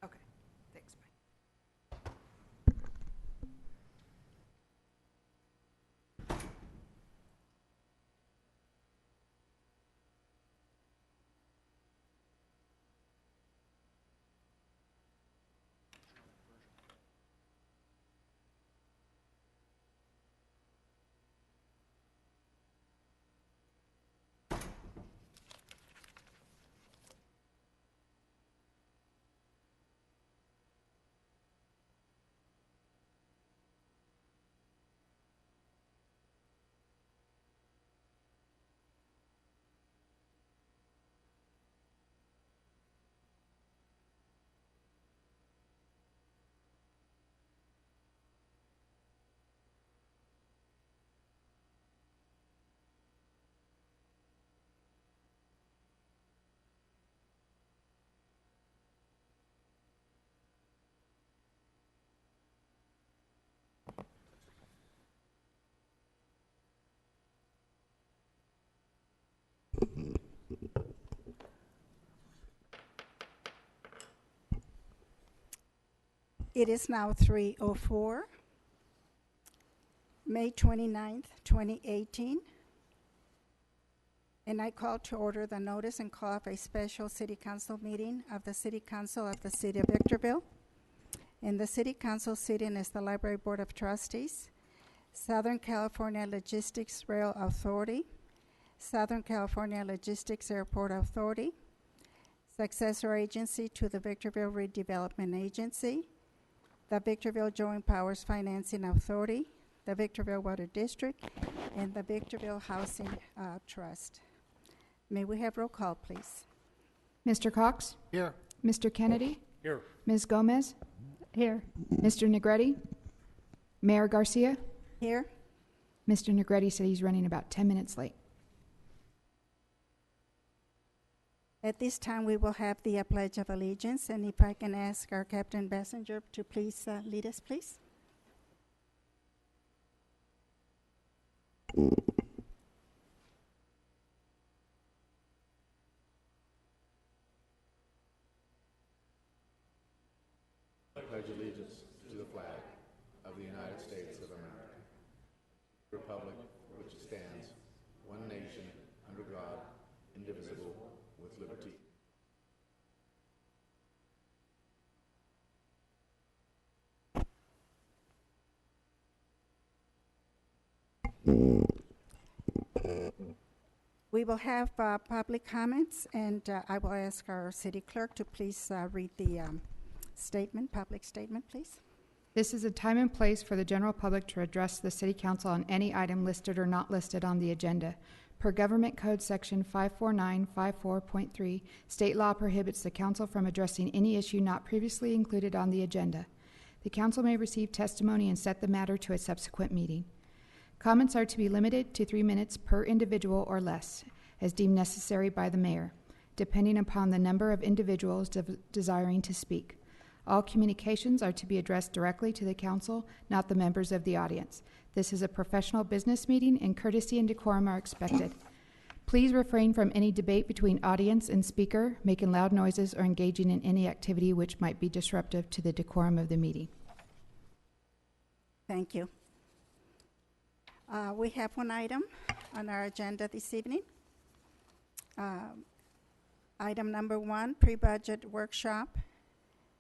Okay, thanks, bye. It is now 3:04, May 29th, 2018, and I call to order the notice and call of a special City Council meeting of the City Council of the City of Victorville. And the City Council sitting is the Library Board of Trustees, Southern California Logistics Rail Authority, Southern California Logistics Airport Authority, successor agency to the Victorville Redevelopment Agency, the Victorville Joint Powers Financing Authority, the Victorville Water District, and the Victorville Housing Trust. May we have roll call, please? Mr. Cox? Here. Mr. Kennedy? Here. Ms. Gomez? Here. Mr. Negretti? Mayor Garcia? Here. Mr. Negretti said he's running about 10 minutes late. At this time, we will have the Pledge of Allegiance, and if I can ask our Captain Bessinger to please lead us, please. I pledge allegiance to the flag of the United States of America, the republic for which it stands, one nation, under God, indivisible, with liberty. We will have public comments, and I will ask our city clerk to please read the statement, public statement, please. This is a time and place for the general public to address the City Council on any item listed or not listed on the agenda. Per Government Code Section 54954.3, state law prohibits the Council from addressing any issue not previously included on the agenda. The Council may receive testimony and set the matter to a subsequent meeting. Comments are to be limited to 3 minutes per individual or less, as deemed necessary by the mayor, depending upon the number of individuals desiring to speak. All communications are to be addressed directly to the council, not the members of the audience. This is a professional business meeting, and courtesy and decorum are expected. Please refrain from any debate between audience and speaker, making loud noises, or engaging in any activity which might be disruptive to the decorum of the meeting. Thank you. We have one item on our agenda this evening. Item number 1, pre-budget workshop,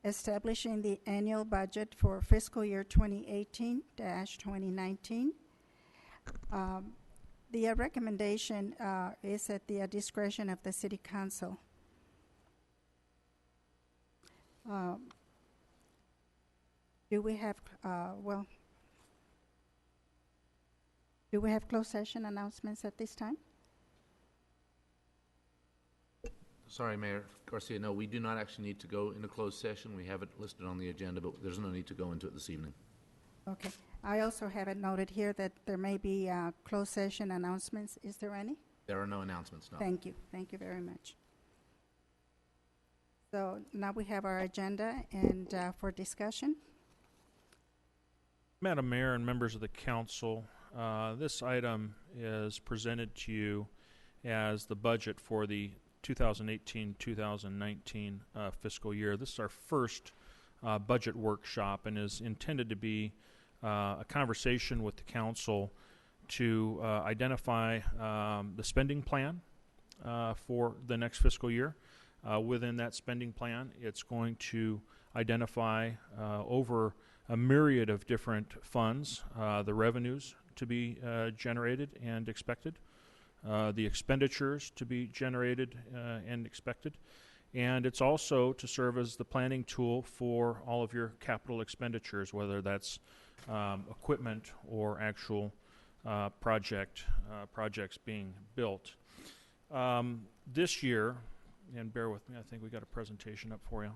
establishing the annual budget for fiscal year 2018-2019. The recommendation is at the discretion of the City Council. Do we have, do we have closed session announcements at this time? Sorry, Mayor Garcia, no, we do not actually need to go into closed session. We have it listed on the agenda, but there's no need to go into it this evening. Okay. I also have it noted here that there may be closed session announcements. Is there any? There are no announcements, no. Thank you. Thank you very much. So now we have our agenda and for discussion. Madam Mayor and members of the council, this item is presented to you as the budget for the 2018-2019 fiscal year. This is our first budget workshop and is intended to be a conversation with the council to identify the spending plan for the next fiscal year. Within that spending plan, it's going to identify over a myriad of different funds, the revenues to be generated and expected, the expenditures to be generated and expected, and it's also to serve as the planning tool for all of your capital expenditures, whether that's equipment or actual projects being built. This year, and bear with me, I think we got a presentation up for you.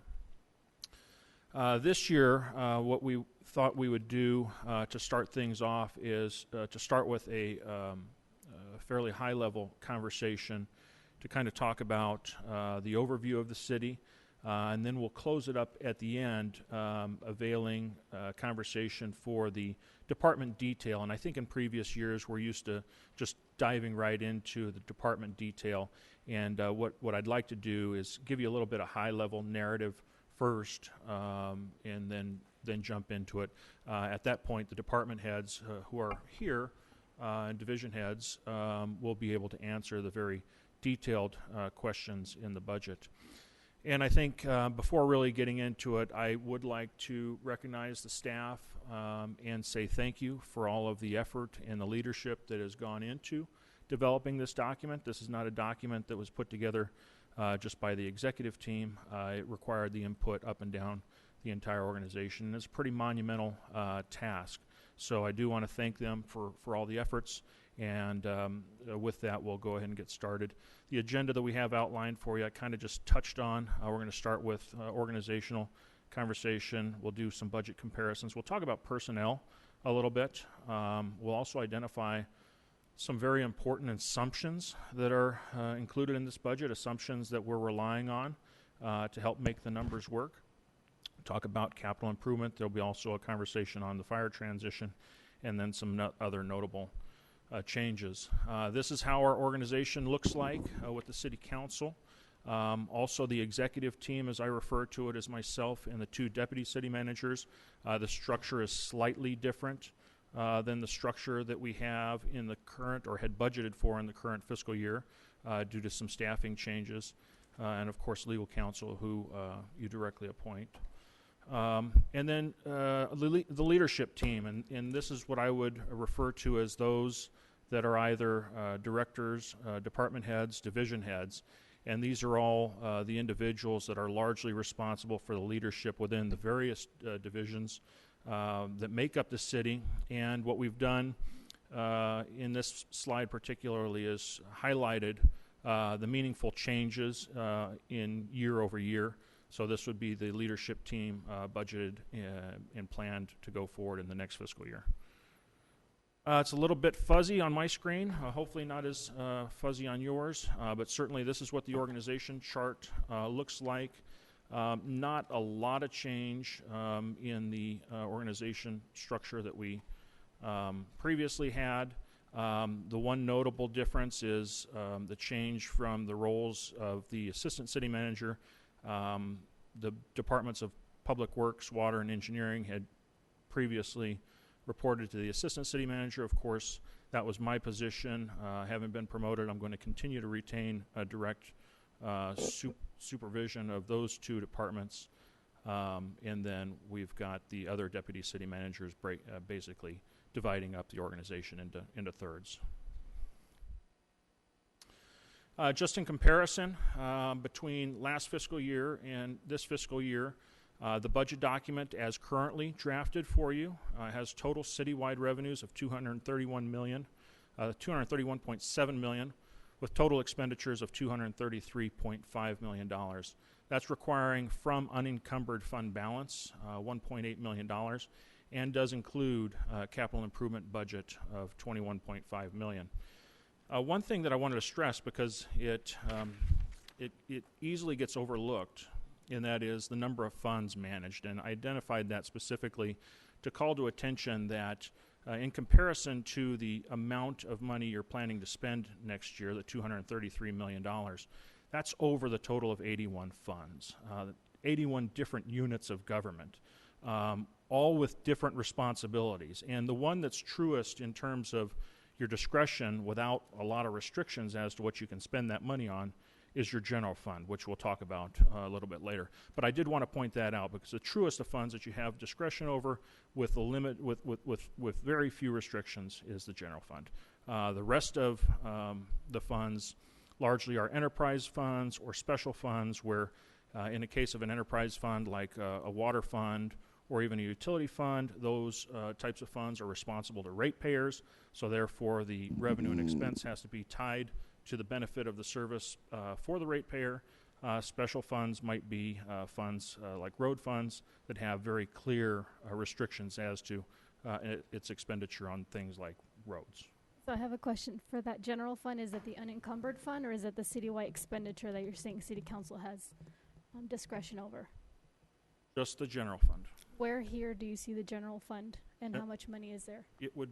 This year, what we thought we would do to start things off is to start with a fairly high-level conversation to kind of talk about the overview of the city, and then we'll close it up at the end, availing conversation for the department detail. And I think in previous years we're used to just diving right into the department detail. And what I'd like to do is give you a little bit of high-level narrative first, and then jump into it. At that point, the department heads who are here and division heads will be able to answer the very detailed questions in the budget. And I think before really getting into it, I would like to recognize the staff and say thank you for all of the effort and the leadership that has gone into developing this document. This is not a document that was put together just by the executive team. It required the input up and down the entire organization, and it's a pretty monumental task. So I do want to thank them for all the efforts, and with that, we'll go ahead and get started. The agenda that we have outlined for you, I kind of just touched on. We're going to start with organizational conversation. We'll do some budget comparisons. We'll talk about personnel a little bit. We'll also identify some very important assumptions that are included in this budget, assumptions that we're relying on to help make the numbers work. Talk about capital improvement. There'll be also a conversation on the fire transition, and then some other notable changes. This is how our organization looks like with the City Council. Also, the executive team, as I refer to it, is myself and the two deputy city managers. The structure is slightly different than the structure that we have in the current, or had budgeted for in the current fiscal year, due to some staffing changes, and of course legal counsel who you directly appoint. And then the leadership team, and this is what I would refer to as those that are either directors, department heads, division heads, and these are all the individuals that are largely responsible for the leadership within the various divisions that make up the city. And what we've done in this slide particularly is highlighted the meaningful changes in year over year. So this would be the leadership team budgeted and planned to go forward in the next fiscal year. It's a little bit fuzzy on my screen, hopefully not as fuzzy on yours, but certainly this is what the organization chart looks like. Not a lot of change in the organization structure that we previously had. The one notable difference is the change from the roles of the assistant city manager. The departments of Public Works, Water, and Engineering had previously reported to the assistant city manager. Of course, that was my position. Having been promoted, I'm going to continue to retain a direct supervision of those two departments, and then we've got the other deputy city managers basically dividing up the organization into thirds. Just in comparison between last fiscal year and this fiscal year, the budget document as currently drafted for you has total citywide revenues of $231.7 million, with total expenditures of $233.5 million. That's requiring from unencumbered fund balance $1.8 million, and does include a capital improvement budget of $21.5 million. One thing that I wanted to stress, because it easily gets overlooked, and that is the number of funds managed. And I identified that specifically to call to attention that in comparison to the amount of money you're planning to spend next year, the $233 million, that's over the total of 81 funds, 81 different units of government, all with different responsibilities. And the one that's truest in terms of your discretion without a lot of restrictions as to what you can spend that money on is your general fund, which we'll talk about a little bit later. But I did want to point that out because the truest of funds that you have discretion over with the limit, with very few restrictions, is the general fund. The rest of the funds largely are enterprise funds or special funds where in the case of an enterprise fund like a water fund or even a utility fund, those types of funds are responsible to ratepayers, so therefore the revenue and expense has to be tied to the benefit of the service for the ratepayer. Special funds might be funds like road funds that have very clear restrictions as to its expenditure on things like roads. So I have a question. For that general fund, is it the unencumbered fund or is it the citywide expenditure that you're saying City Council has discretion over? Just the general fund. Where here do you see the general fund and how much money is there? It would,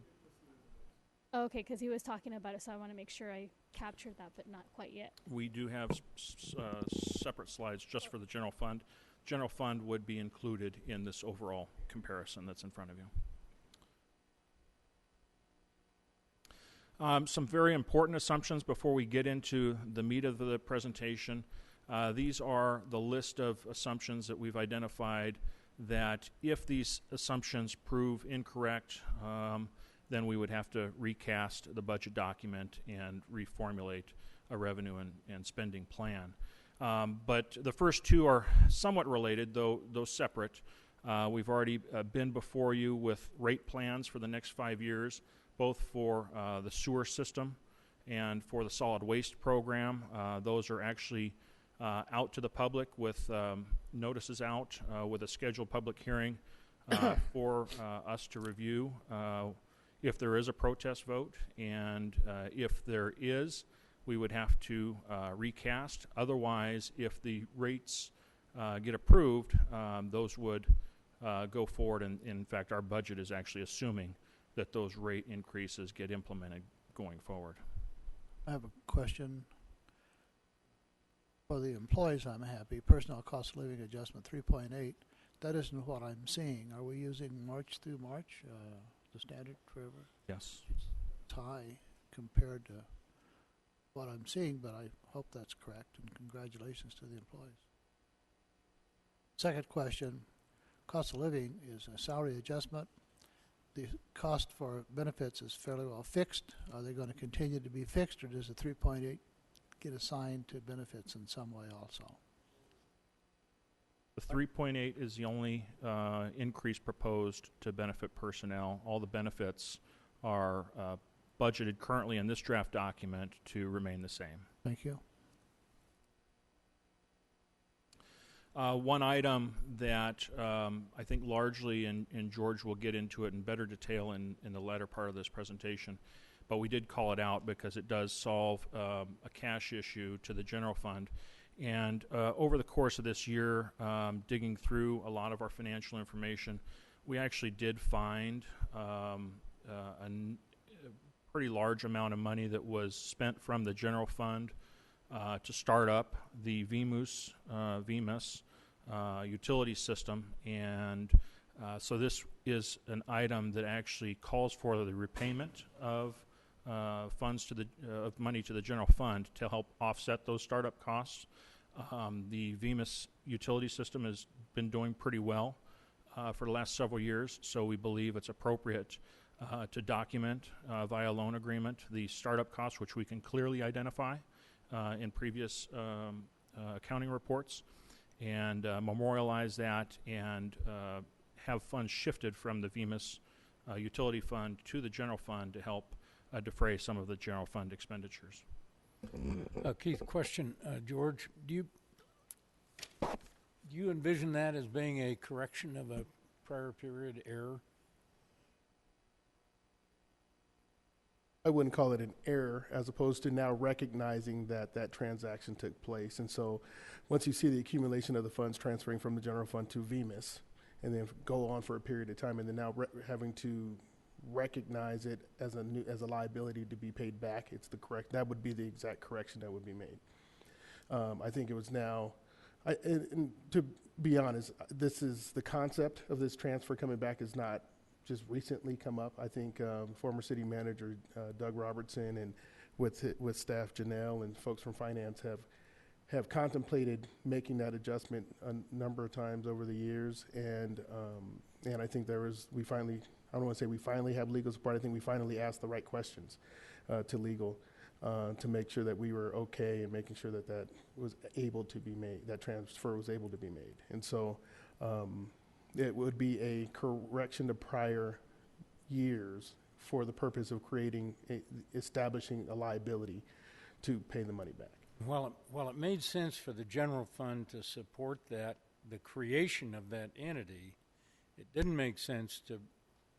Okay, because he was talking about it, so I want to make sure I captured that, but not quite yet. we do have separate slides just for the general fund. General fund would be included in this overall comparison that's in front of you. Some very important assumptions before we get into the meat of the presentation. These are the list of assumptions that we've identified that if these assumptions prove incorrect, then we would have to recast the budget document and reformulate a revenue and spending plan. But the first two are somewhat related, though separate. We've already been before you with rate plans for the next 5 years, both for the sewer system and for the solid waste program. Those are actually out to the public with notices out with a scheduled public hearing for us to review if there is a protest vote. And if there is, we would have to recast. Otherwise, if the rates get approved, those would go forward. And in fact, our budget is actually assuming that those rate increases get implemented going forward. I have a question. For the employees, I'm happy. Personnel cost of living adjustment 3.8. That isn't what I'm seeing. Are we using March through March, the standard forever? Yes. It's high compared to what I'm seeing, but I hope that's correct, and congratulations to the employees. Second question, cost of living is a salary adjustment. The cost for benefits is fairly well fixed. Are they going to continue to be fixed, or does the 3.8 get assigned to benefits in some way also? The 3.8 is the only increase proposed to benefit personnel. All the benefits are budgeted currently in this draft document to remain the same. Thank you. One item that I think largely, and George will get into it in better detail in the latter part of this presentation, but we did call it out because it does solve a cash issue to the general fund. And over the course of this year, digging through a lot of our financial information, we actually did find a pretty large amount of money that was spent from the general fund to start up the VMUS utility system. And so this is an item that actually calls for the repayment of funds to the of money to the general fund to help offset those startup costs. The VMUS utility system has been doing pretty well for the last several years, so we believe it's appropriate to document via loan agreement the startup costs, which we can clearly identify in previous accounting reports, and memorialize that and have funds shifted from the VMUS utility fund to the general fund to help defray some of the general fund expenditures. Keith, question, George, do you envision that as being a correction of a prior period error? I wouldn't call it an error, as opposed to now recognizing that that transaction took place. And so once you see the accumulation of the funds transferring from the general fund to VMIS, and then go on for a period of time, and then now having to recognize it as a liability to be paid back, that would be the exact correction that would be made. I think it was now, and to be honest, this is the concept of this transfer coming back is not just recently come up. I think former city manager Doug Robertson and with staff Janelle and folks from finance have contemplated making that adjustment a number of times over the years, and I think we finally, I don't want to say we finally have legal support. I think we finally asked the right questions to legal to make sure that we were okay and making sure that that was able to be made, that transfer was able to be made, and so. It would be a correction to prior years for the purpose of establishing a liability to pay the money back. While it made sense for the general fund to support that, the creation of that entity, it didn't make sense to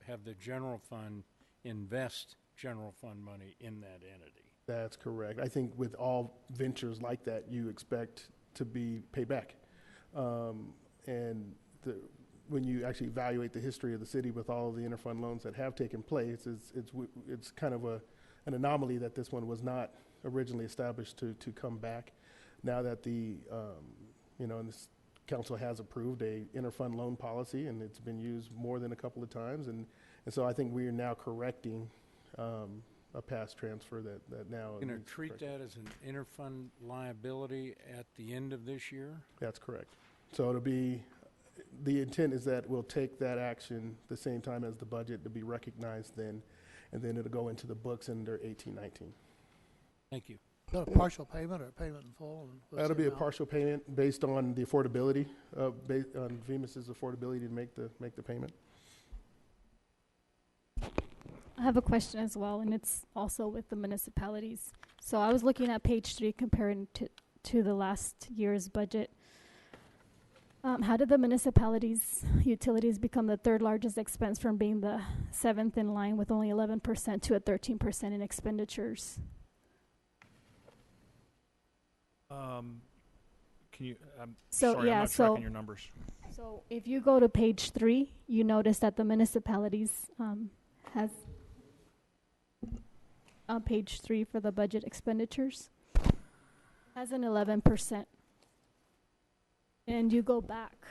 have the general fund invest general fund money in that entity. That's correct. I think with all ventures like that, you expect to be paid back. When you actually evaluate the history of the city with all of the interfund loans that have taken place, it's kind of an anomaly that this one was not originally established to come back. Now that and this council has approved a interfund loan policy, and it's been used more than a couple of times, and so I think we are now correcting a past transfer that now. You're going to treat that as an interfund liability at the end of this year? That's correct. So it'll be. The intent is that we'll take that action the same time as the budget to be recognized then, and then it'll go into the books under 1819. Thank you. Is that a partial payment or a payment in full? That'll be a partial payment based on the affordability, based on VMIS's affordability to make the payment. I have a question as well, and it's also with the municipalities. So I was looking at page 3 comparing to the last year's budget. How did the municipalities' utilities become the third largest expense from being the 7th in line with only 11% to a 13% in expenditures? Can you? So, sorry, yeah, I'm not so- tracking your numbers. So if you go to page 3, you notice that the municipalities has on page 3 for the budget expenditures has an 11%. And you go back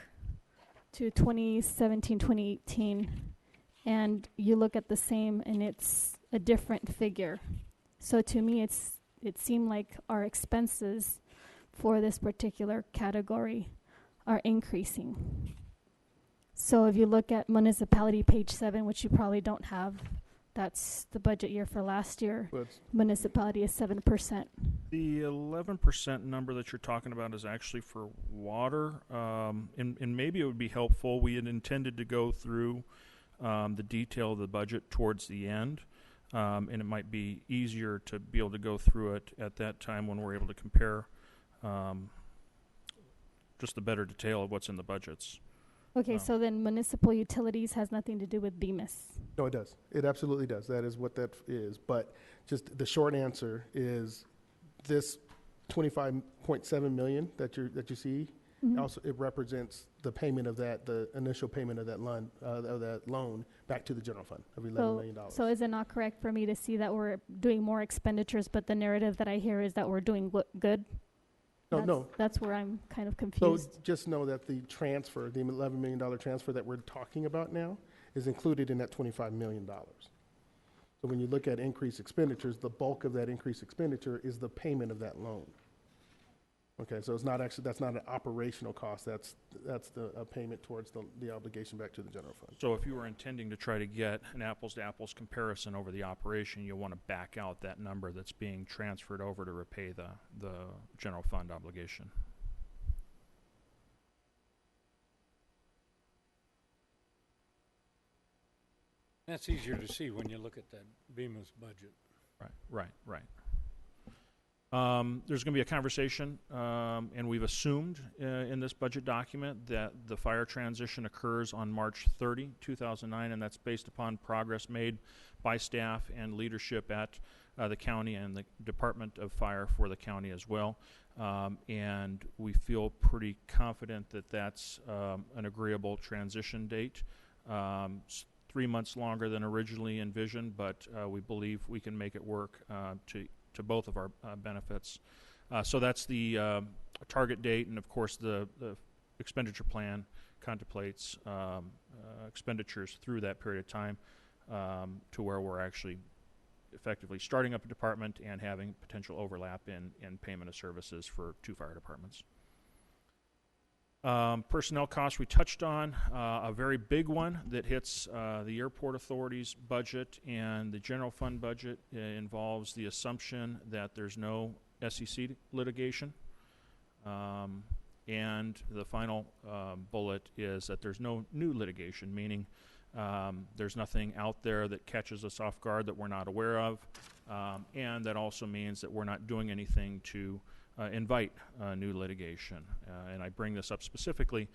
to 2017, 2018, and you look at the same, and it's a different figure. So to me, it seemed like our expenses for this particular category are increasing. So if you look at municipality page 7, which you probably don't have, that's the budget year for last year. But Municipality is 7%. The 11% number that you're talking about is actually for water, and maybe it would be helpful. We had intended to go through the detail of the budget towards the end, and it might be easier to be able to go through it at that time when we're able to compare just the better detail of what's in the budgets. Okay, so then municipal utilities has nothing to do with BMIS. no, it does. It absolutely does. That is what that is. But just the short answer is this 25.7 million that you see. Mhm. Also, it represents the payment of the initial payment of that loan back to the general fund of $11 million. So is it not correct for me to see that we're doing more expenditures, but the narrative that I hear is that we're doing good? No. That's where I'm kind of So confused. just know that the transfer, the $11 million transfer that we're talking about now is included in that $25 million. So when you look at increased expenditures, the bulk of that increased expenditure is the payment of that loan. Okay, so it's not actually, that's not an operational cost, that's a payment towards the obligation back to the general fund. So if you were intending to try to get an apples-to-apples comparison over the operation, you'll want to back out that number that's being transferred over to repay the general fund obligation. That's easier to see when you look at that BMIS budget. Right. There's going to be a conversation, and we've assumed in this budget document that the fire transition occurs on March 30, 2009, and that's based upon progress made by staff and leadership at the county and the Department of Fire for the county as well. And we feel pretty confident that that's an agreeable transition date. 3 months longer than originally envisioned, but we believe we can make it work to both of our benefits. So that's the target date, and of course the expenditure plan contemplates expenditures through that period of time to where we're actually effectively starting up a department and having potential overlap in payment of services for 2 fire departments. Personnel costs we touched on. A very big one that hits the airport authority's budget and the general fund budget involves the assumption that there's no SEC litigation. And the final bullet is that there's no new litigation, meaning there's nothing out there that catches us off guard that we're not aware of. And that also means that we're not doing anything to invite new litigation. And I bring this up specifically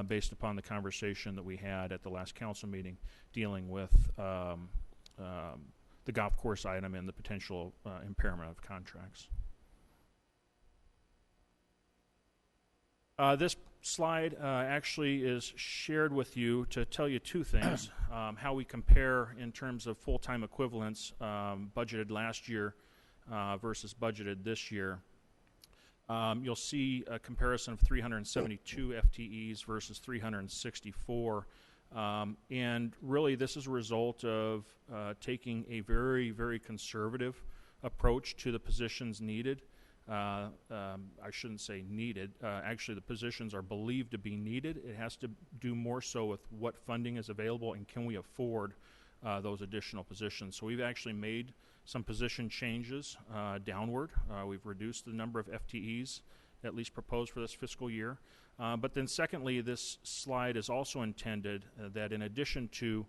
based upon the conversation that we had at the last council meeting dealing with the golf course item and the potential impairment of contracts. This slide actually is shared with you to tell you 2 things. How we compare in terms of full-time equivalents budgeted last year versus budgeted this year. You'll see a comparison of 372 FTEs versus 364. And really this is a result of taking a very, very conservative approach to the positions needed. I shouldn't say needed. Actually, the positions are believed to be needed. It has to do more so with what funding is available and can we afford those additional positions. So we've actually made some position changes downward. We've reduced the number of FTEs at least proposed for this fiscal year. But then secondly, this slide is also intended that in addition to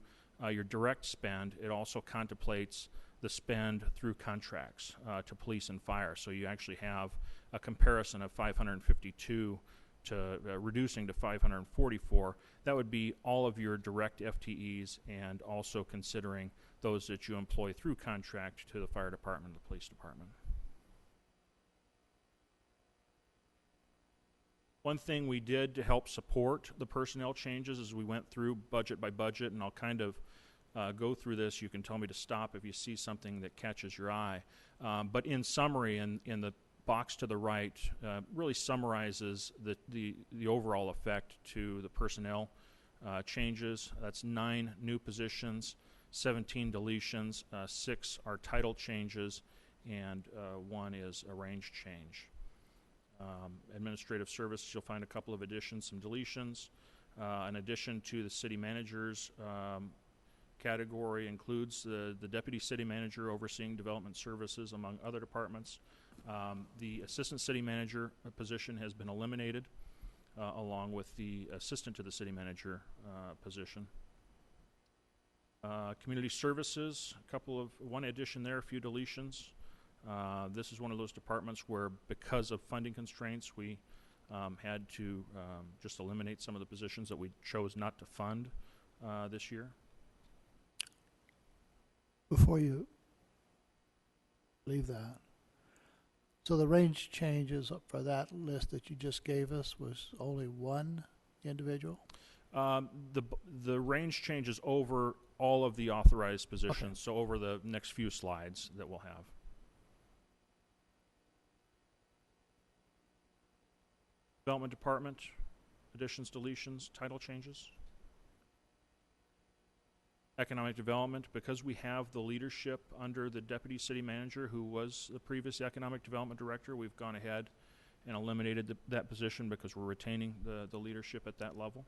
your direct spend, it also contemplates the spend through contracts to police and fire. So you actually have a comparison of 552 to reducing to 544. That would be all of your direct FTEs and also considering those that you employ through contract to the fire department and the police department. One thing we did to help support the personnel changes as we went through budget by budget, and I'll kind of go through this. You can tell me to stop if you see something that catches your eye. But in summary, in the box to the right, really summarizes the overall effect to the personnel changes. That's 9 new positions, 17 deletions, 6 are title changes, and 1 is a range change. Administrative services, you'll find a couple of additions, some deletions. In addition to the city managers category includes the deputy city manager overseeing development services among other departments. The assistant city manager position has been eliminated along with the assistant to the city manager position. Community services, one addition there, a few deletions. This is one of those departments where because of funding constraints we had to just eliminate some of the positions that we chose not to fund this year. Before you leave that, so the range changes for that list that you just gave us was only 1 individual? The range changes over all of the authorized positions, okay. So over the next few slides that we'll have. Development Department, additions, deletions, title changes. Economic Development, because we have the leadership under the Deputy City Manager who was the previous Economic Development Director, we've gone ahead and eliminated that position because we're retaining the leadership at that level.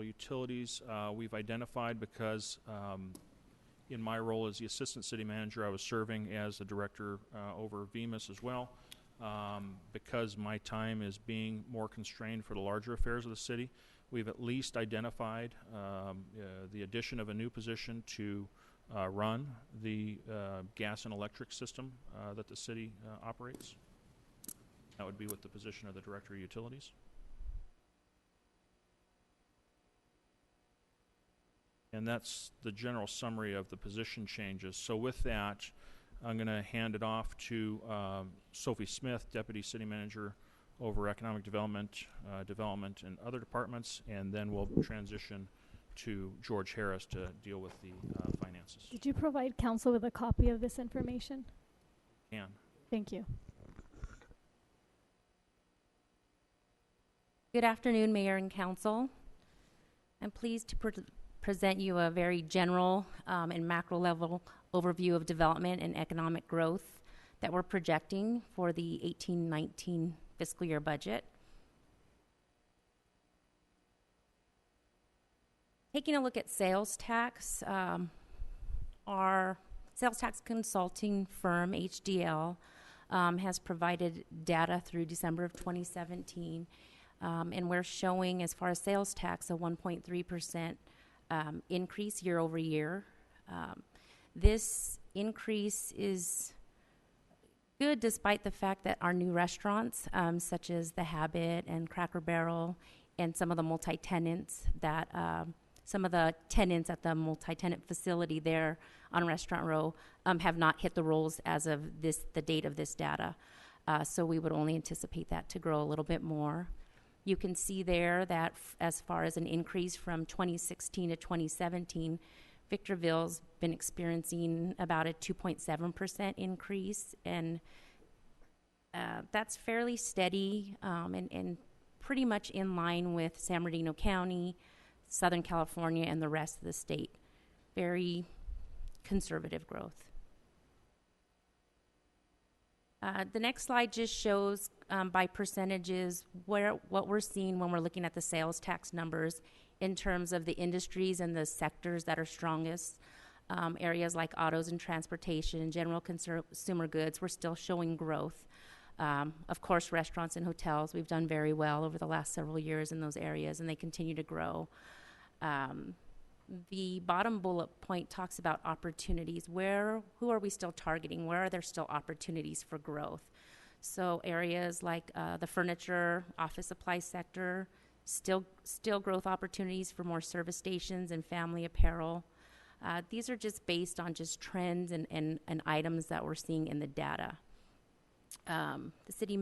Utilities, we've identified because in my role as the Assistant City Manager, I was serving as the Director over VMIS as well. Because my time is being more constrained for the larger affairs of the city, We've at least identified the addition of a new position to run the gas and electric system that the city operates. That would be with the position of the Director of Utilities. And that's the general summary of the position changes. So with that, I'm going to hand it off to Sophie Smith, Deputy City Manager over Economic Development, Development, and other departments, and then we'll transition to George Harris to deal with the finances. Did you provide council with a copy of this information? Can. Thank you. Good afternoon, Mayor and Council. I'm pleased to present you a very general and macro level overview of development and economic growth that we're projecting for the 18-19 fiscal year budget. Taking a look at sales tax, our sales tax consulting firm, HDL, has provided data through December of 2017, and we're showing, as far as sales tax, a 1.3% increase year over year. This increase is good despite the fact that our new restaurants, such as The Habit and Cracker Barrel, and some of the multi-tenants that some of the tenants at the multi-tenant facility there on Restaurant Row have not hit the rolls as of the date of this data. So we would only anticipate that to grow a little bit more. You can see there that as far as an increase from 2016 to 2017, Victorville's been experiencing about a 2.7% increase, and that's fairly steady and pretty much in line with San Bernardino County, Southern California, and the rest of the state. Very conservative growth. The next slide just shows by percentages what we're seeing when we're looking at the sales tax numbers in terms of the industries and the sectors that are strongest. Areas like autos and transportation, general consumer goods, we're still showing growth. Of course, restaurants and hotels, we've done very well over the last several years in those areas, and they continue to grow. The bottom bullet point talks about opportunities. Who are we still targeting? Where are there still opportunities for growth? So areas like the furniture, office supply sector, still growth opportunities for more service stations and family apparel. These are just based on just trends and items that we're seeing in the data. The city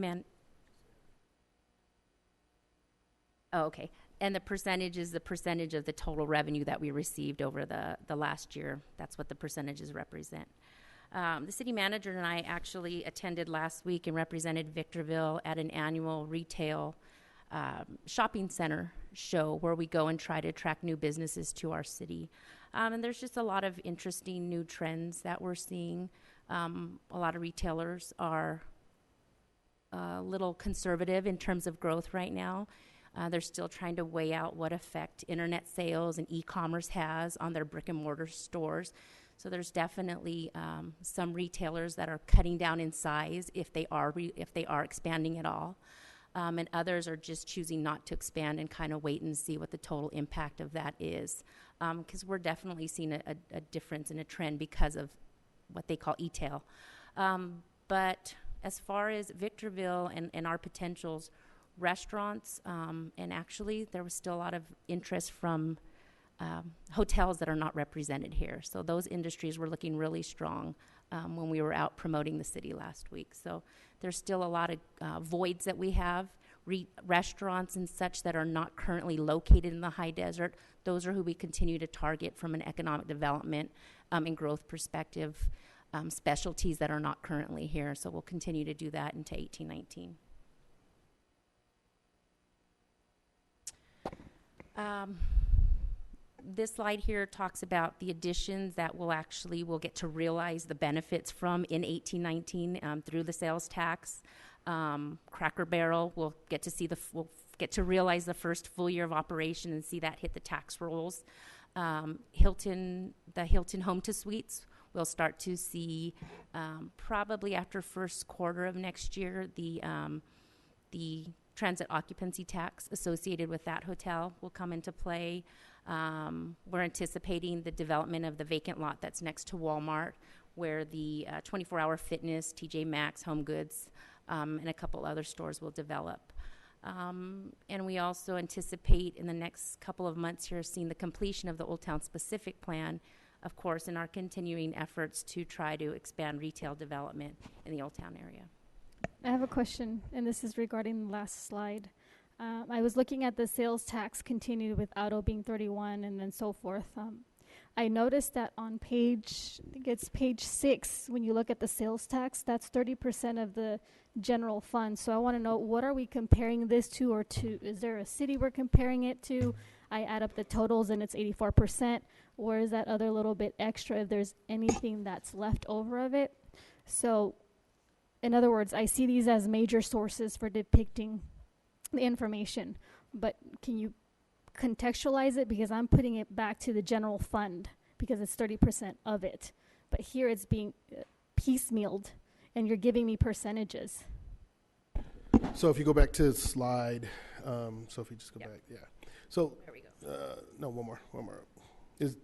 And the percentage is the percentage of the total revenue that we received over the last year. That's what the percentages represent. The city manager and I actually attended last week and represented Victorville at an annual retail shopping center show where we go and try to attract new businesses to our city. And there's just a lot of interesting new trends that we're seeing. A lot of retailers are a little conservative in terms of growth right now. They're still trying to weigh out what effect internet sales and e-commerce has on their brick and mortar stores. So there's definitely some retailers that are cutting down in size if they are expanding at all, and others are just choosing not to expand and kind of wait and see what the total impact of that is, because we're definitely seeing a difference in a trend because of what they call e-tail. But as far as Victorville and our potentials, restaurants, and actually there was still a lot of interest from hotels that are not represented here. So those industries were looking really strong when we were out promoting the city last week. So there's still a lot of voids that we have. Restaurants and such that are not currently located in the high desert, those are who we continue to target from an economic development and growth perspective, specialties that are not currently here. So we'll continue to do that into 18-19. This slide here talks about the additions that we'll get to realize the benefits from in 18-19 through the sales tax. Cracker Barrel will get to realize the first full year of operation and see that hit the tax rolls. The Hilton Home to Suites, we'll start to see probably after first quarter of next year the transit occupancy tax associated with that hotel will come into play. We're anticipating the development of the vacant lot that's next to Walmart, where the 24-hour fitness, TJ Maxx, Home Goods, and a couple other stores will develop. And we also anticipate in the next couple of months here seeing the completion of the Old Town Specific Plan, of course, in our continuing efforts to try to expand retail development in the Old Town area. I have a question, and this is regarding the last slide. I was looking at the sales tax continued with auto being 31 and then so forth. I noticed that on page, I think it's page 6, when you look at the sales tax, that's 30% of the general fund. So I want to know, what are we comparing this to, or to? Is there a city we're comparing it to? I add up the totals and it's 84%. Or is that other little bit extra if there's anything that's left over of it? So, in other words, I see these as major sources for depicting the information, but can you contextualize it? Because I'm putting it back to the general fund because it's 30% of it. But here it's being piecemealed and you're giving me percentages. So if you go back to the slide, so if you just go back, yeah. So, There we go. no, one more. Is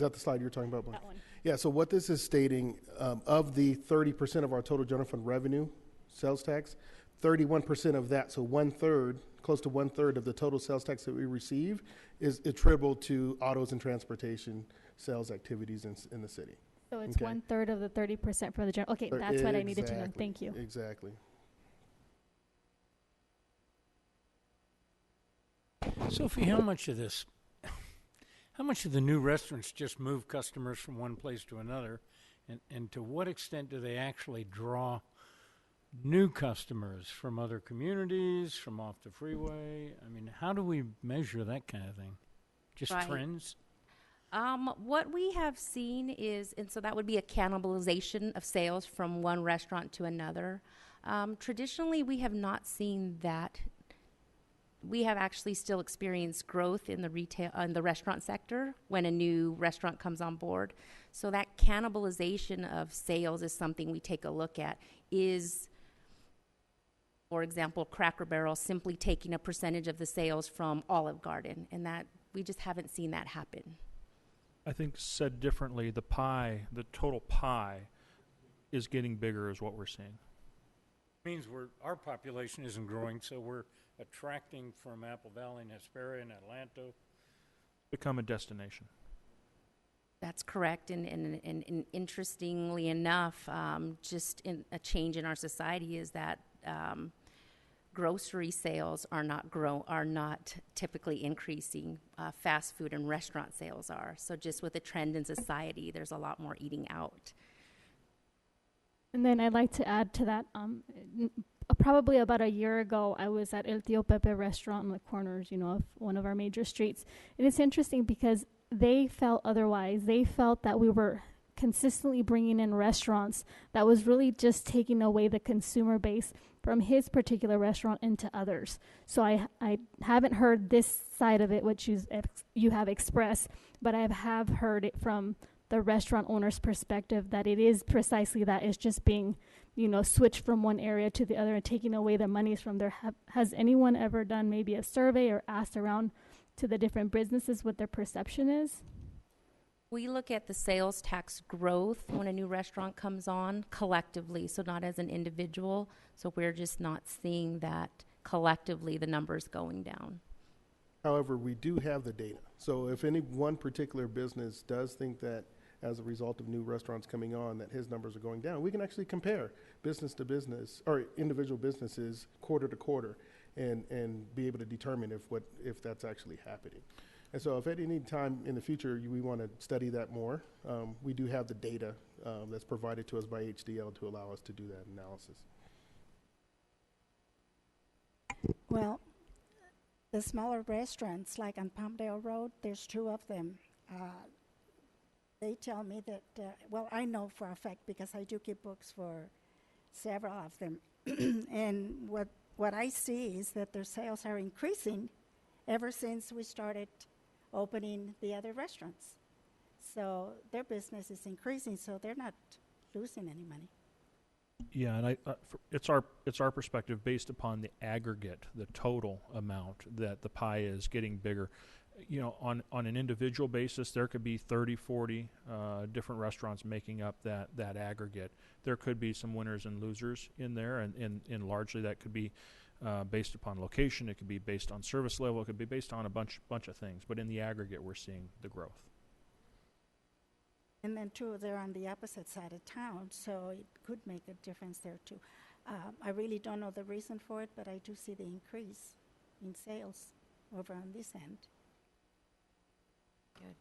that the slide you're talking about, Blaine? That one. Yeah, so what this is stating, of the 30% of our total general fund revenue, sales tax, 31% of that, so one-third, close to one-third of the total sales tax that we receive is attributable to autos and transportation sales activities in the city. So it's Okay. 1/3 of the 30% for the general. Okay, that's what I needed to know. Exactly, Thank you. Exactly. Sophie, how much of the new restaurants just move customers from one place to another, and to what extent do they actually draw new customers from other communities, from off the freeway? I mean, how do we measure that kind of thing? Just Right. trends? What we have seen is, and so that would be a cannibalization of sales from one restaurant to another. Traditionally, we have not seen that. We have actually still experienced growth in the retail, in the restaurant sector when a new restaurant comes on board. So that cannibalization of sales is something we take a look at. Is, for example, Cracker Barrel simply taking a percentage of the sales from Olive Garden, and that we just haven't seen that happen. I think said differently, the pie, the total pie, is getting bigger, is what we're seeing. Means our population isn't growing, so we're attracting from Apple Valley and Hesperia and Atlanta. Become a destination. That's correct, and interestingly enough, just in a change in our society is that grocery sales are not typically increasing. Fast food and restaurant sales are. So just with the trend in society, there's a lot more eating out. And then I'd like to add to that, probably about a year ago, I was at El Tío Pepe restaurant on the corners, of one of our major streets. And it's interesting because they felt otherwise. They felt that we were consistently bringing in restaurants that was really just taking away the consumer base from his particular restaurant into others. So I haven't heard this side of it, which you have expressed, but I have heard it from the restaurant owner's perspective that it is precisely that. It's just being, switched from one area to the other and taking away the monies from there. Has anyone ever done maybe a survey or asked around to the different businesses what their perception is? We look at the sales tax growth when a new restaurant comes on collectively, so not as an individual. So we're just not seeing that collectively the numbers going down. However, we do have the data. So if any one particular business does think that as a result of new restaurants coming on that his numbers are going down, we can actually compare business to business or individual businesses quarter to quarter and be able to determine if that's actually happening. And so if at any time in the future we want to study that more, we do have the data that's provided to us by HDL to allow us to do that analysis. Well, the smaller restaurants, like on Palmdale Road, there's 2 of them. They tell me that, I know for a fact because I do keep books for several of them. And what I see is that their sales are increasing ever since we started opening the other restaurants. So their business is increasing, so they're not losing any money. Yeah, and it's our perspective based upon the aggregate, the total amount that the pie is getting bigger. You know, on an individual basis, there could be 30, 40 different restaurants making up that aggregate. There could be some winners and losers in there, and largely that could be based upon location. It could be based on service level. It could be based on a bunch of things. But in the aggregate, we're seeing the growth. And then too, they're on the opposite side of town, so it could make a difference there too. I really don't know the reason for it, but I do see the increase in sales over on this end. Good.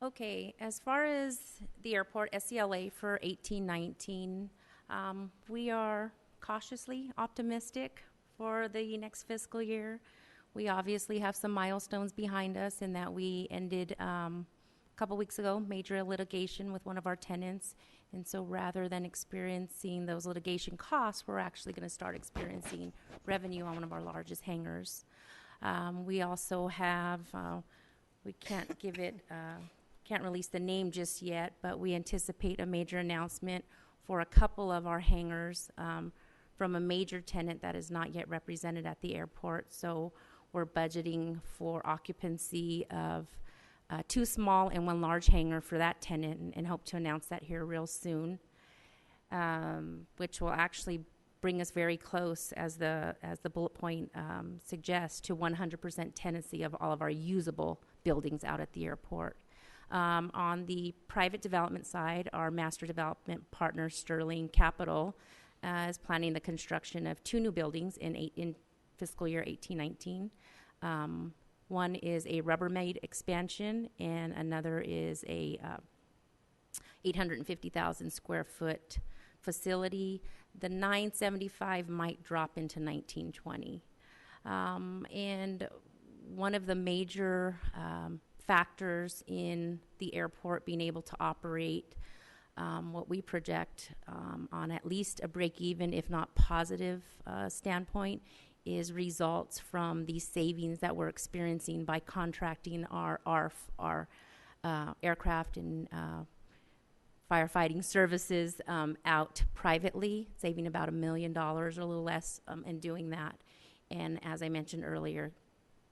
Okay, as far as the airport SCLA for 1819, we are cautiously optimistic for the next fiscal year. We obviously have some milestones behind us in that we ended a couple weeks ago major litigation with one of our tenants. And so rather than experiencing those litigation costs, we're actually going to start experiencing revenue on one of our largest hangars. We also have, we can't give it, can't release the name just yet, but we anticipate a major announcement for a couple of our hangars from a major tenant that is not yet represented at the airport. So we're budgeting for occupancy of 2 small and 1 large hangar for that tenant, and hope to announce that here real soon, which will actually bring us very close, as the bullet point suggests, to 100% tenancy of all of our usable buildings out at the airport. On the private development side, our master development partner, Sterling Capital, is planning the construction of 2 new buildings in fiscal year 1819. One is a Rubbermaid expansion, and another is a 850,000 square foot facility. The 975 might drop into 1920. And one of the major factors in the airport being able to operate what we project on at least a break-even, if not positive standpoint, is results from the savings that we're experiencing by contracting our aircraft and firefighting services out privately, saving about $1 million or a little less in doing that. And as I mentioned earlier,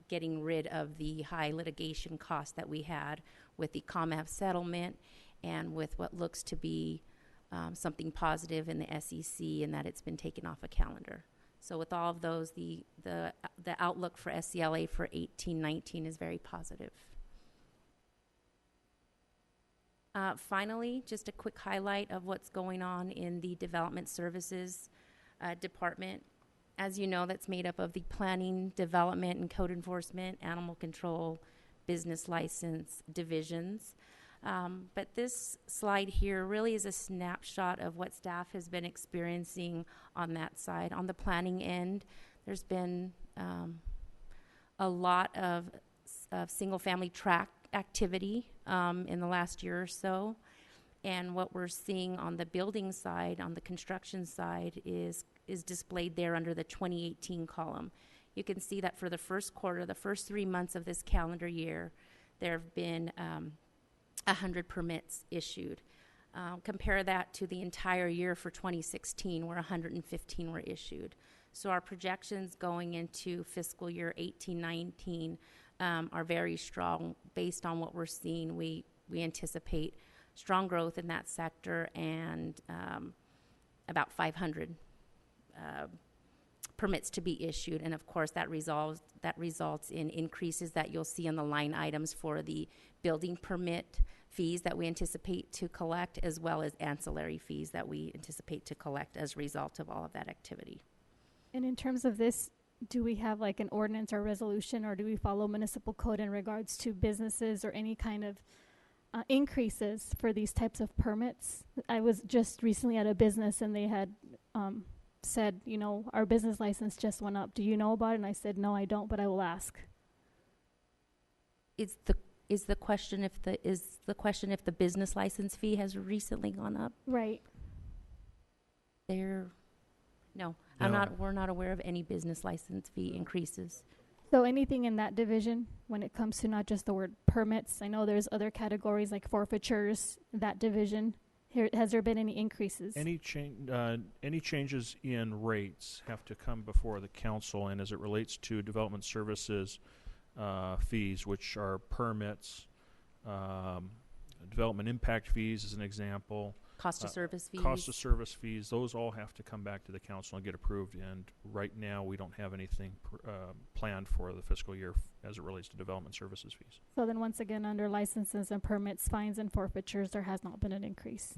getting rid of the high litigation costs that we had with the ComAv settlement and with what looks to be something positive in the SEC, and that it's been taken off a calendar. So with all of those, the outlook for SCLA for 1819 is very positive. Finally, just a quick highlight of what's going on in the development services department. As you know, that's made up of the planning, development, and code enforcement, animal control, business license divisions. But this slide here really is a snapshot of what staff has been experiencing on that side. On the planning end, there's been a lot of single-family tract activity in the last year or so. And what we're seeing on the building side, on the construction side, is displayed there under the 2018 column. You can see that for the first quarter, the first 3 months of this calendar year, there have been 100 permits issued. Compare that to the entire year for 2016, where 115 were issued. So our projections going into fiscal year 18-19 are very strong. Based on what we're seeing, we anticipate strong growth in that sector, and about 500 permits to be issued. And of course, that results in increases that you'll see on the line items for the building permit fees that we anticipate to collect, as well as ancillary fees that we anticipate to collect as a result of all of that activity. And in terms of this, do we have like an ordinance or resolution, or do we follow municipal code in regards to businesses or any kind of increases for these types of permits? I was just recently at a business, and they had said, you know, our business license just went up. Do you know about it? And I said, no, I don't, but I will ask. Is the question if the business license fee has recently gone up? Right. No. We're not aware of any business license fee increases. So anything in that division when it comes to not just the word permits? I know there's other categories like forfeitures, that division. Has there been any increases? Any changes in rates have to come before the council, and as it relates to development services fees, which are permits, development impact fees as an example, Cost of service fees. cost of service fees, those all have to come back to the council and get approved. And right now, we don't have anything planned for the fiscal year as it relates to development services fees. So then once again, under licenses and permits, fines and forfeitures, there has not been an increase.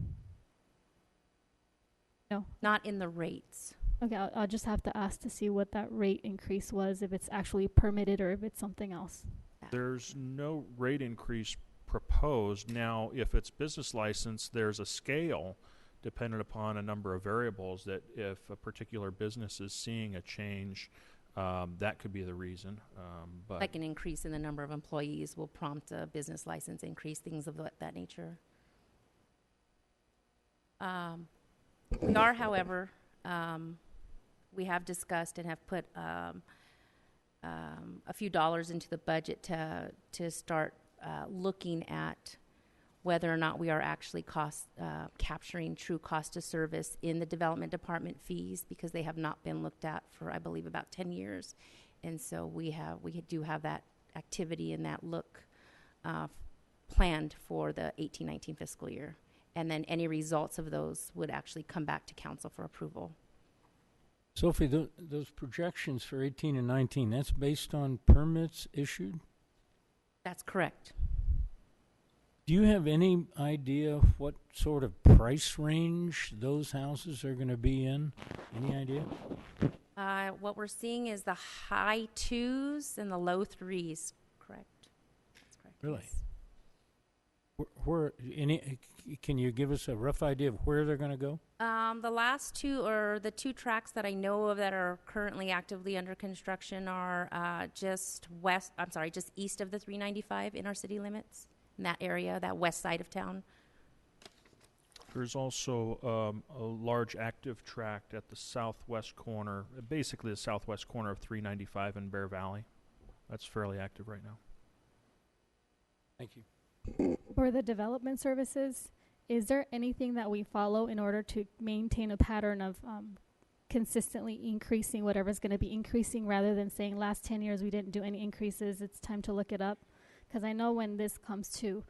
No. Not in the rates. Okay, I'll just have to ask to see what that rate increase was, if it's actually permitted or if it's something else. There's no rate increase proposed. Now, if it's business license, there's a scale dependent upon a number of variables that if a particular business is seeing a change, that could be the reason. But Like an increase in the number of employees will prompt a business license increase, things of that nature. We are, however, we have discussed and have put a few dollars into the budget to start looking at whether or not we are actually capturing true cost of service in the development department fees, because they have not been looked at for, I believe, about 10 years. And so we do have that activity and that look planned for the 18-19 fiscal year. And then any results of those would actually come back to council for approval. Sophie, those projections for 18 and 19, that's based on permits issued? That's correct. Do you have any idea what sort of price range those houses are going to be in? Any idea? What we're seeing is the high 2s and the low 3s. Correct. That's correct. Really? Yes. Can you give us a rough idea of where they're going to go? The last two, or the two tracks that I know of that are currently actively under construction, are just east of the 395 in our city limits, in that area, that west side of town. there's also a large active tract at the southwest corner, basically the southwest corner of 395 in Bear Valley. That's fairly active right now. Thank you. For the development services, is there anything that we follow in order to maintain a pattern of consistently increasing whatever's going to be increasing, rather than saying last 10 years we didn't do any increases, it's time to look it up? Because I know when this comes to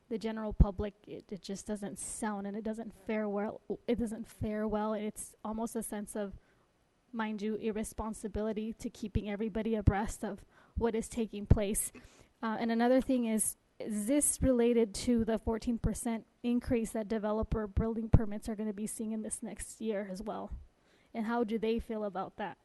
the general public, it just doesn't sound, and it doesn't fare well. It's almost a sense of, mind you, irresponsibility to keeping everybody abreast of what is taking place. And another thing is this related to the 14% increase that developer building permits are going to be seeing in this next year as well? And how do they feel about that?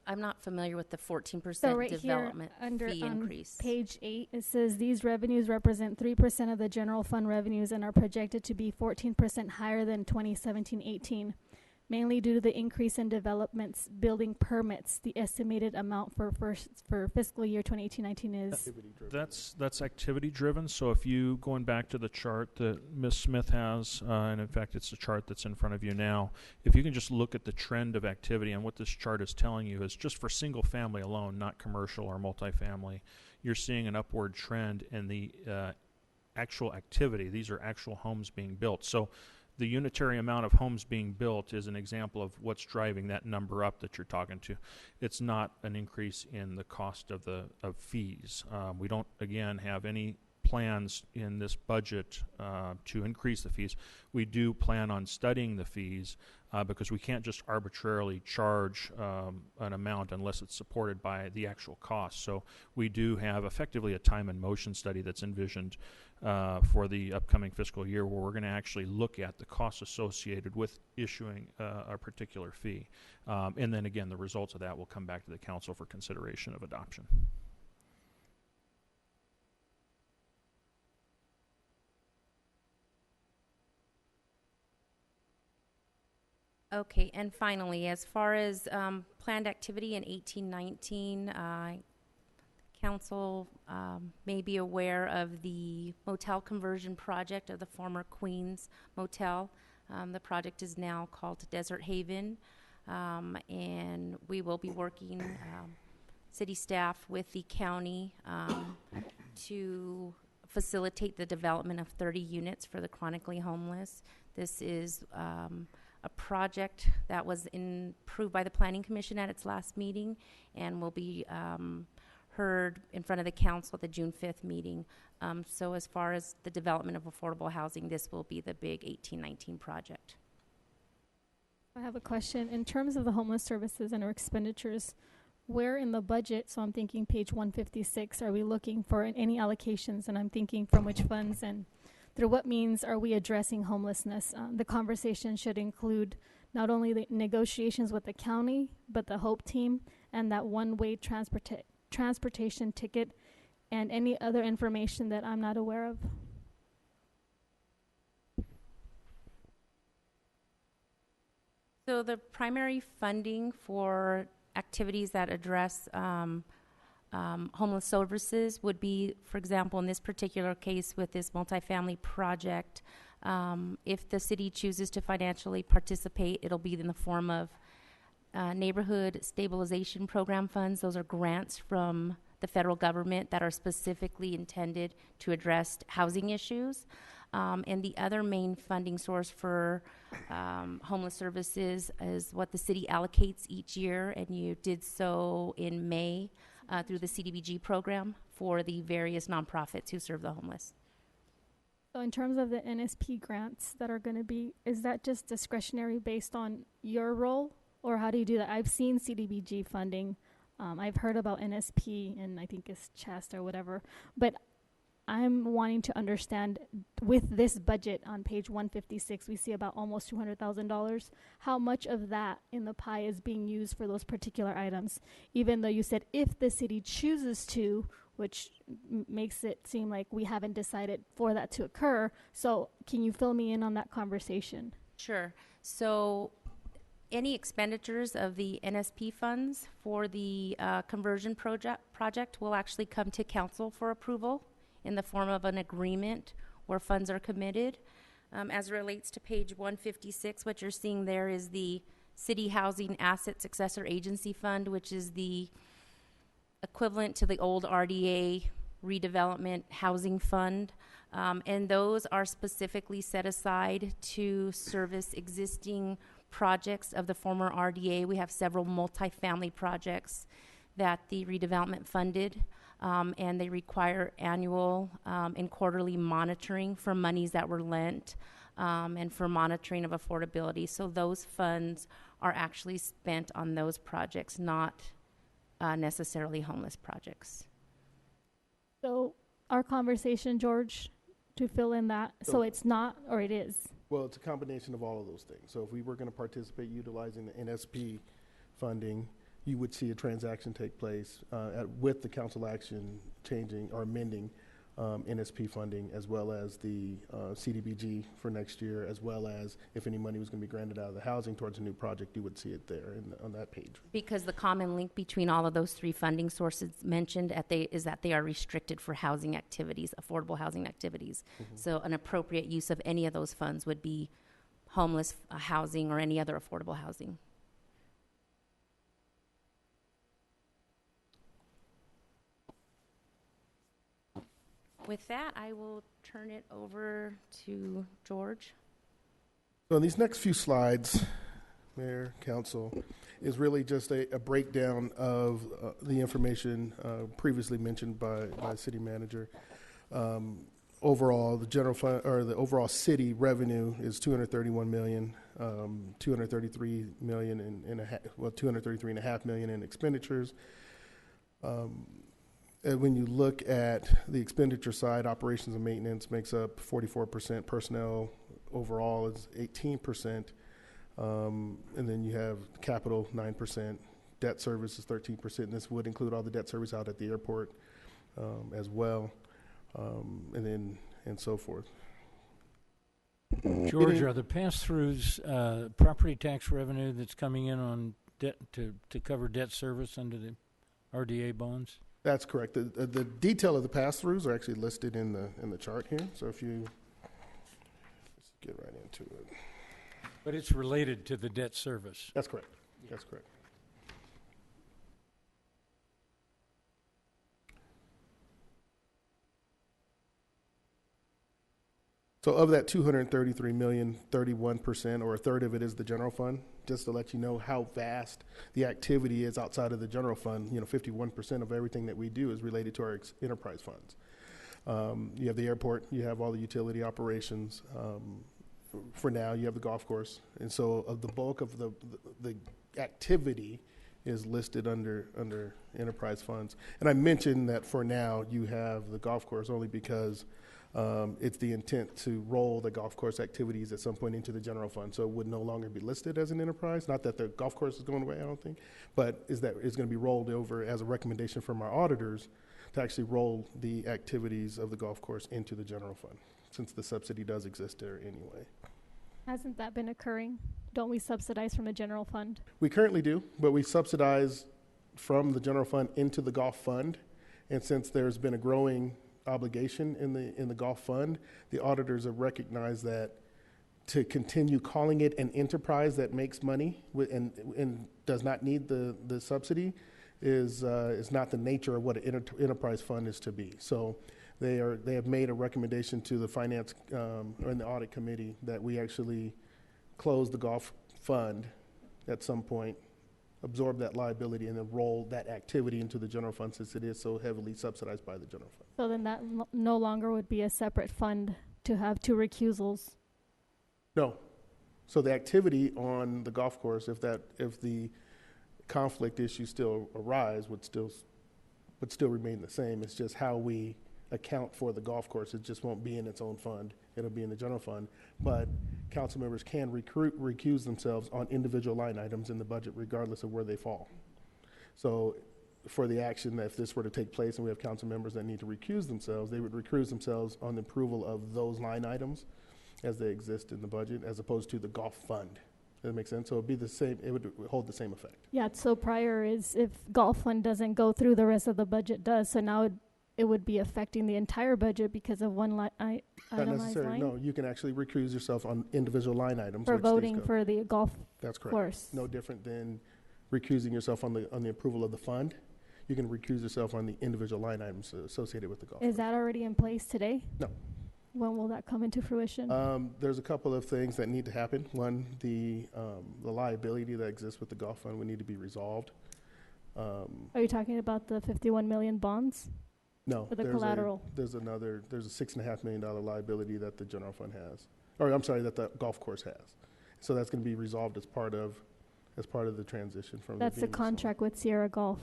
I'm not familiar with the 14% So right development here under fee increase. page 8, it says these revenues represent 3% of the general fund revenues and are projected to be 14% higher than 2017-18. Mainly due to the increase in developments building permits. The estimated amount for fiscal year 2018-19 is... That's activity driven. So if you, going back to the chart that Ms. Smith has, and in fact it's the chart that's in front of you now, if you can just look at the trend of activity, and what this chart is telling you is just for single family alone, not commercial or multifamily, you're seeing an upward trend in the actual activity. These are actual homes being built. So the unitary amount of homes being built is an example of what's driving that number up that you're talking to. It's not an increase in the cost of fees. We don't, again, have any plans in this budget to increase the fees. We do plan on studying the fees because we can't just arbitrarily charge an amount unless it's supported by the actual cost. So we do have effectively a time and motion study that's envisioned for the upcoming fiscal year, where we're going to actually look at the costs associated with issuing a particular fee. And then again, the results of that will come back to the council for consideration of adoption. Okay, and finally, as far as planned activity in 18-19, council may be aware of the motel conversion project of the former Queens Motel. The project is now called Desert Haven, and we will be working, city staff with the county facilitate the development of 30 units for the chronically homeless. This is a project that was approved by the Planning Commission at its last meeting and will be heard in front of the council at the June 5th meeting. So as far as the development of affordable housing, this will be the big 1819 project. I have a question. In terms of the homeless services and our expenditures, where in the budget, so I'm thinking page 156, are we looking for any allocations? And I'm thinking from which funds and through what means are we addressing homelessness? The conversation should include not only the negotiations with the county, but the HOPE team and that one-way transportation ticket and any other information that I'm not aware of. So the primary funding for activities that address homeless services would be, for example, in this particular case with this multifamily project, if the city chooses to financially participate, it'll be in the form of neighborhood stabilization program funds. Those are grants from the federal government that are specifically intended to address housing issues. And the other main funding source for homeless services is what the city allocates each year, and you did so in May through the CDBG program for the various nonprofits who serve the homeless. So in terms of the NSP grants that are going to be, is that just discretionary based on your role, or how do you do that? I've seen CDBG funding. I've heard about NSP, and I think it's CHAST or whatever, but I'm wanting to understand with this budget on page 156, we see about almost $200,000. How much of that in the pie is being used for those particular items? Even though you said if the city chooses to, which makes it seem like we haven't decided for that to occur. So can you fill me in on that conversation? Sure. So any expenditures of the NSP funds for the conversion project will actually come to council for approval in the form of an agreement where funds are committed. As it relates to page 156, what you're seeing there is the City Housing Asset Successor Agency Fund, which is the equivalent to the old RDA Redevelopment Housing Fund. And those are specifically set aside to service existing projects of the former RDA. We have several multifamily projects that the redevelopment funded. And they require annual and quarterly monitoring for monies that were lent and for monitoring of affordability. So those funds are actually spent on those projects, not necessarily homeless projects. So our conversation, George, to fill in that, so it's not or it is? Well, it's a combination of all of those things. So if we were going to participate utilizing the NSP funding, you would see a transaction take place with the council action changing or amending NSP funding, as well as the CDBG for next year, as well as if any money was going to be granted out of the housing towards a new project, you would see it there on that page. Because the common link between all of those three funding sources mentioned is that they are restricted for housing activities, affordable housing activities. Mm-hmm. So an appropriate use of any of those funds would be homeless housing or any other affordable housing. With that, I will turn it over to George. So in these next few slides, Mayor, Council, is really just a breakdown of the information previously mentioned by City Manager. Overall, the general fund or the overall city revenue is $231 million, $233.5 million in expenditures. And when you look at the expenditure side, operations and maintenance makes up 44%. Personnel overall is 18%. And then you have capital, 9%. Debt service is 13%. And this would include all the debt service out at the airport as well. And so forth. George, are the pass-throughs property tax revenue that's coming in on debt to cover debt service under the RDA bonds? That's correct. The detail of the pass-throughs are actually listed in the chart here. So if you let's get right into it. But it's related to the debt service. That's correct. That's correct. So of that 233 million, 31% or a third of it is the general fund. Just to let you know how vast the activity is outside of the general fund, 51% of everything that we do is related to our enterprise funds. You have the airport, you have all the utility operations. For now, you have the golf course, and so of the bulk of the activity is listed under enterprise funds. And I mentioned that for now you have the golf course only because it's the intent to roll the golf course activities at some point into the general fund, so it would no longer be listed as an enterprise. Not that the golf course is going away, I don't think, but is that it's going to be rolled over as a recommendation from our auditors to actually roll the activities of the golf course into the general fund, since the subsidy does exist there anyway. Hasn't that been occurring? Don't we subsidize from a general fund? We currently do, but we subsidize from the general fund into the golf fund, and since there's been a growing obligation in the golf fund, the auditors have recognized that to continue calling it an enterprise that makes money and does not need the subsidy is not the nature of what an enterprise fund is to be. So they have made a recommendation to the finance and the audit committee that we actually close the golf fund at some point, absorb that liability, and then roll that activity into the general fund, since it is so heavily subsidized by the general fund. So then that no longer would be a separate fund to have two recusals. No. So the activity on the golf course, if the conflict issues still arise, would still remain the same. It's just how we account for the golf course. It just won't be in its own fund. It'll be in the general fund. But council members can recuse themselves on individual line items in the budget, regardless of where they fall. So for the action, that if this were to take place and we have council members that need to recuse themselves, they would recuse themselves on the approval of those line items as they exist in the budget, as opposed to the golf fund. Does that make sense? So it'd be the same, it would hold the same effect. Yeah, so prior is if golf fund doesn't go through, the rest of the budget does. So now it would be affecting the entire budget because of one Not itemized necessarily, line? no. You can actually recuse yourself on individual line items. For which these voting go. for the golf That's correct. course. No different than recusing yourself on the approval of the fund. You can recuse yourself on the individual line items associated with the golf. Is that already in place today? No. When will that come into fruition? There's a couple of things that need to happen. One, the liability that exists with the golf fund would need to be resolved. Are you talking about the 51 million bonds? No. Or the collateral? There's a $6.5 million liability that the general fund has. Or I'm sorry, that the golf course has. So that's going to be resolved as part of the transition from That's the contract with Sierra Golf.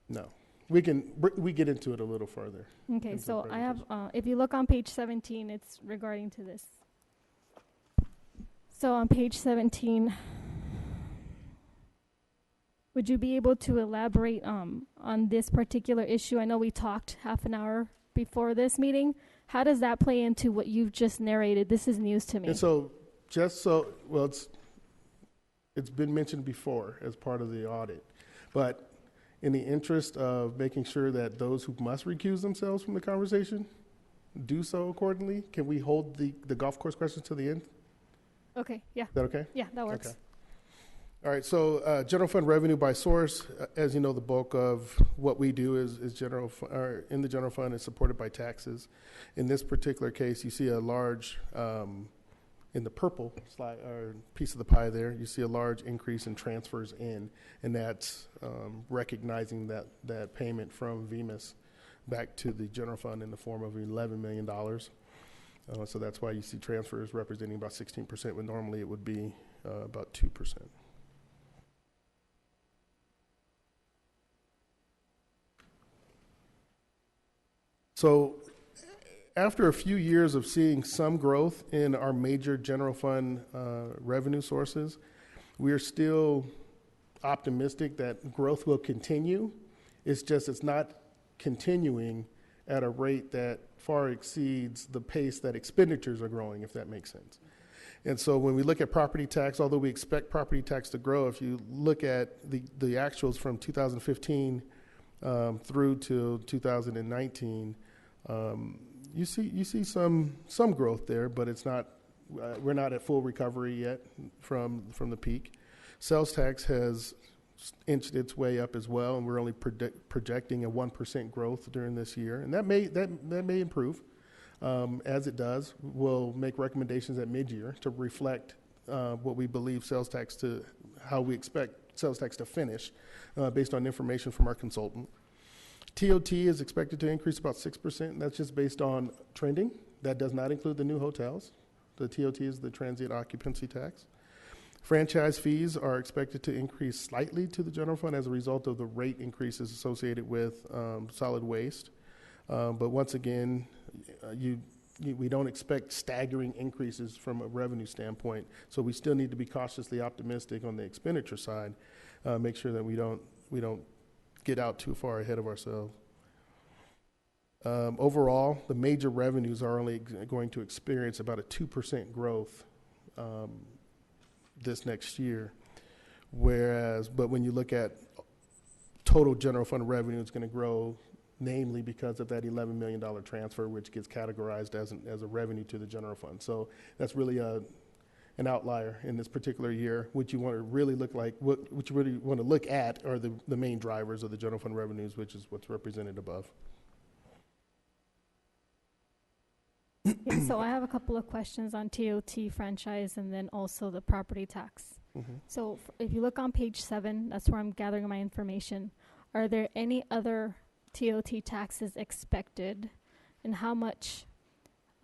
No. We get into it a little further. Okay, so I have, if you look on page 17, it's regarding to this. So on page 17, would you be able to elaborate on this particular issue? I know we talked half an hour before this meeting. How does that play into what you've just narrated? This is news to me. And so, it's been mentioned before as part of the audit, but in the interest of making sure that those who must recuse themselves from the conversation do so accordingly, can we hold the golf course questions to the end? Okay, yeah. Is that okay? Yeah, that works. Okay. All right, so general fund revenue by source, as you know, the bulk of what we do is in the general fund is supported by taxes. In this particular case, you see a large, in the purple slide or piece of the pie there, you see a large increase in transfers in, and that's recognizing that payment from VMIS back to the general fund in the form of $11 million. So that's why you see transfers representing about 16%, when normally it would be about 2%. So after a few years of seeing some growth in our major general fund revenue sources, we are still optimistic that growth will continue. It's not continuing at a rate that far exceeds the pace that expenditures are growing, if that makes sense. And so when we look at property tax, although we expect property tax to grow, if you look at the actuals from 2015 through to 2019, you see some growth there, but it's not. We're not at full recovery yet from the peak. Sales tax has inched its way up as well, and we're only projecting a 1% growth during this year, and that may improve. As it does, we'll make recommendations at mid-year to reflect what we believe how we expect sales tax to finish based on information from our consultant. TOT is expected to increase about 6%. That's just based on trending. That does not include the new hotels. The TOT is the transient occupancy tax. Franchise fees are expected to increase slightly to the general fund as a result of the rate increases associated with solid waste. But once again, we don't expect staggering increases from a revenue standpoint, so we still need to be cautiously optimistic on the expenditure side, make sure that we don't get out too far ahead of ourselves. Overall, the major revenues are only going to experience about a 2% growth this next year, but when you look at total general fund revenue, it's going to grow, namely because of that $11 million transfer, which gets categorized as a revenue to the general fund. So that's really an outlier in this particular year. What you want to really look like, what you really want to look at are the main drivers of the general fund revenues, which is what's represented above. Yeah, so I have a couple of questions on TOT franchise and then also the property tax. Mm-hmm. So if you look on page 7, that's where I'm gathering my information. Are there any other TOT taxes expected, and how much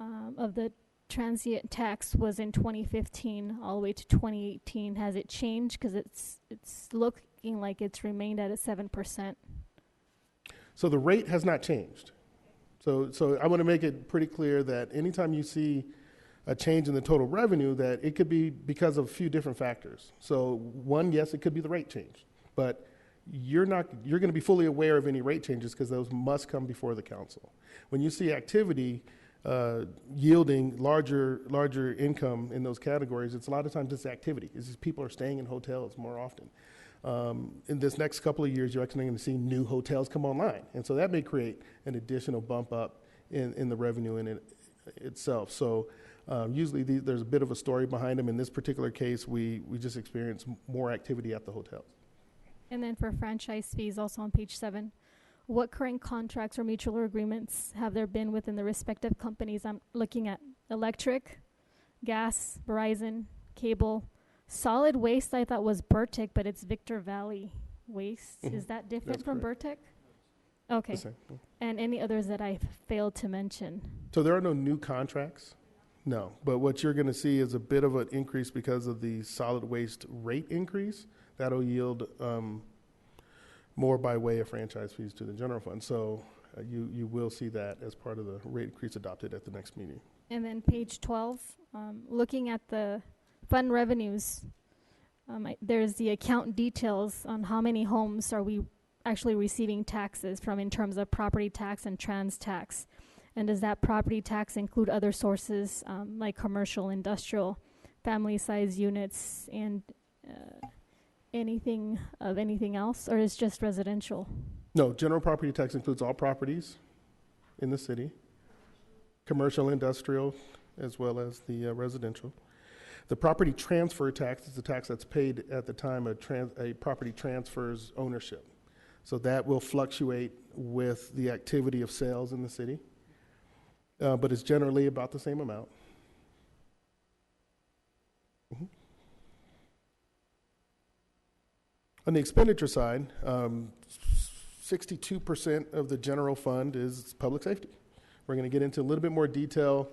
of the transient tax was in 2015 all the way to 2018? Has it changed? Because it's looking like it's remained at a 7%. So the rate has not changed. So I want to make it pretty clear that anytime you see a change in the total revenue, that it could be because of a few different factors. So one, yes, it could be the rate change, but you're going to be fully aware of any rate changes because those must come before the council. When you see activity yielding larger income in those categories, it's a lot of times it's activity. It's just people are staying in hotels more often. In this next couple of years, you're actually going to see new hotels come online. And so that may create an additional bump up in the revenue in it itself. So usually there's a bit of a story behind them. In this particular case, we just experience more activity at the hotels. And then for franchise fees, also on page 7, what current contracts or mutual agreements have there been within the respective companies? I'm looking at electric, gas, Verizon, cable. Solid waste I thought was Burtec, but it's Victor Valley Waste. Mm-hmm. Is that different That's from Burtec? Okay. The same. And any others that I failed to mention? So there are no new contracts, no. But what you're going to see is a bit of an increase because of the solid waste rate increase. That'll yield more by way of franchise fees to the general fund. So you will see that as part of the rate increase adopted at the next meeting. And then page 12, looking at the fund revenues, there's the account details on how many homes are we actually receiving taxes from in terms of property tax and trans tax. And does that property tax include other sources like commercial, industrial, family size units, and anything else, or is just residential? No, general property tax includes all properties in the city, commercial, industrial, as well as the residential. The property transfer tax is the tax that's paid at the time a property transfers ownership. So that will fluctuate with the activity of sales in the city, but it's generally about the same amount. Mm-hmm. On the expenditure side, 62% of the general fund is public safety. We're going to get into a little bit more detail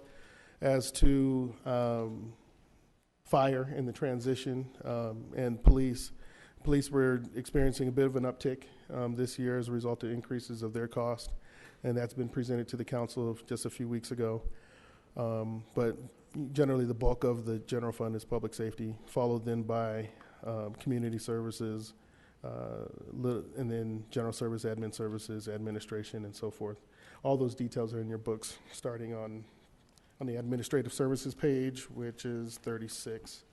as to fire and the transition, and police. Police were experiencing a bit of an uptick this year as a result of increases of their cost, and that's been presented to the council just a few weeks ago. But generally the bulk of the general fund is public safety, followed then by community services, and then general service, admin services, administration, and so forth. All those details are in your books, starting on the administrative services page, which is 36.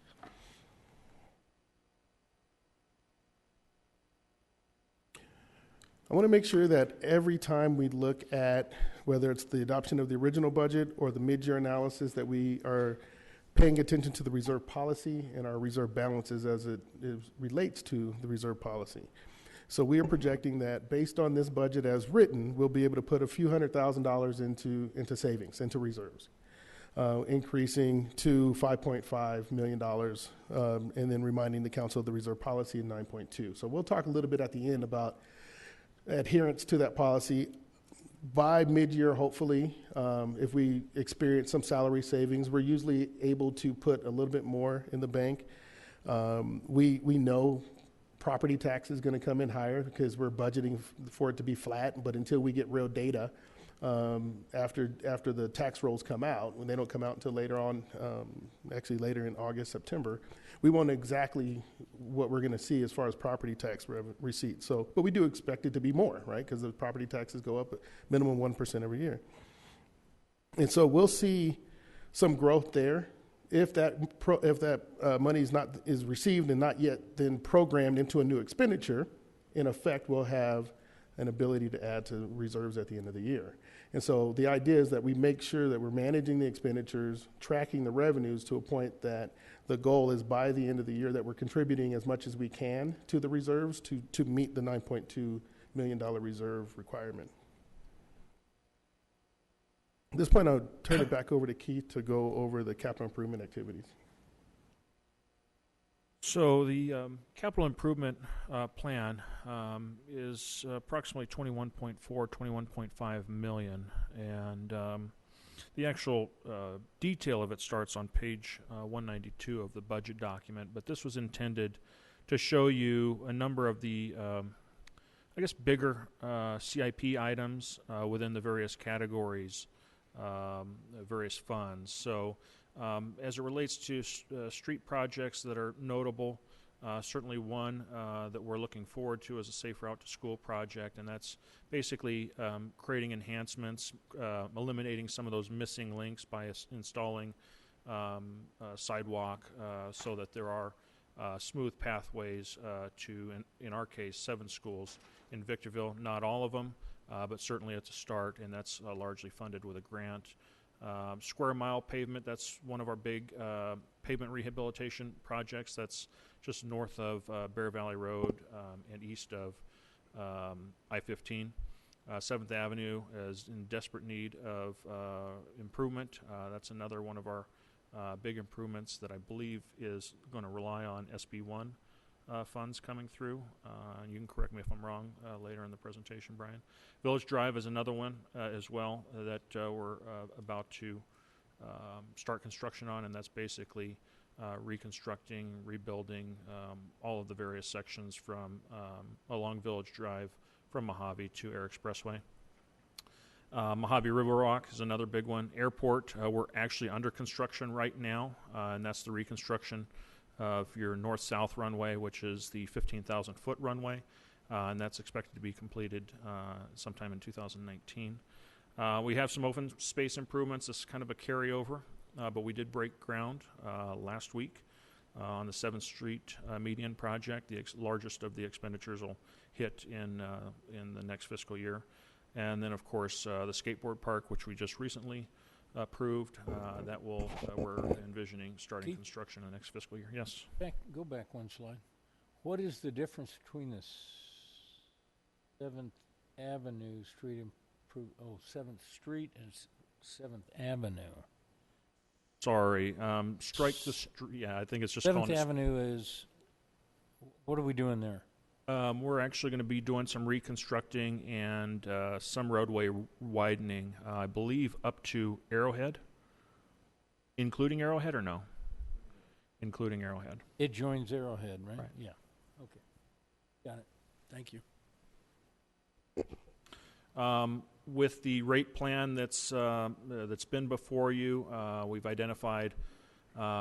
I want to make sure that every time we look at whether it's the adoption of the original budget or the mid-year analysis, that we are paying attention to the reserve policy and our reserve balances as it relates to the reserve policy. So we are projecting that based on this budget as written, we'll be able to put a few $100,000 into savings, into reserves, increasing to $5.5 million, and then reminding the council of the reserve policy in 9.2. So we'll talk a little bit at the end about adherence to that policy. By mid-year, hopefully, if we experience some salary savings, we're usually able to put a little bit more in the bank. We know property tax is going to come in higher because we're budgeting for it to be flat, but until we get real data, after the tax rolls come out, when they don't come out until later on, actually later in August, September, we won't know exactly what we're going to see as far as property tax receipts. So, but we do expect it to be more, right? Because the property taxes go up at minimum 1% every year. And so we'll see some growth there. If that money is received and not yet then programmed into a new expenditure, in effect, we'll have an ability to add to reserves at the end of the year. And so the idea is that we make sure that we're managing the expenditures, tracking the revenues to a point that the goal is by the end of the year that we're contributing as much as we can to the reserves to meet the $9.2 million reserve requirement. At this point, I'll turn it back over to Keith to go over the capital improvement activities. So the capital improvement plan is approximately 21.5 million, and the actual detail of it starts on page 192 of the budget document. But this was intended to show you a number of the, I guess, bigger CIP items within the various categories, various funds. So. As it relates to street projects that are notable, certainly one that we're looking forward to is a Safe Route to School project, and that's basically creating enhancements, eliminating some of those missing links by installing sidewalk so that there are smooth pathways to, in our case, 7 schools in Victorville. Not all of them, but certainly it's a start, and that's largely funded with a grant. Square mile pavement, that's one of our big pavement rehabilitation projects. That's just north of Bear Valley Road and east of I-15. 7th Avenue is in desperate need of improvement. That's another one of our big improvements that I believe is going to rely on SB1 funds coming through. You can correct me if I'm wrong later in the presentation, Brian. Village Drive is another one as well that we're about to start construction on, and that's basically reconstructing, rebuilding all of the various sections from along Village Drive from Mojave to Air Expressway. Mojave River Walk is another big one. Airport, we're actually under construction right now, and that's the reconstruction of your north-south runway, which is the 15,000-foot runway, and that's expected to be completed sometime in 2019. We have some open space improvements. This is kind of a carryover, but we did break ground last week on the 7th Street median project. The largest of the expenditures will hit in the next fiscal year. And then, of course, the skateboard park, which we just recently approved, that will we're envisioning starting construction in the next fiscal year. Yes. Go back one slide. What is the difference between the 7th Avenue Street 7th Street and 7th Avenue? Sorry, strike the street. Yeah, I think it's just 7th Avenue is. What are we doing there? We're actually going to be doing some reconstructing and some roadway widening, I believe, up to Arrowhead. Including Arrowhead or no? Including Arrowhead. It joins Arrowhead, right? Right. Yeah. Okay. Got it. Thank you. With the rate plan that's been before you, we've identified,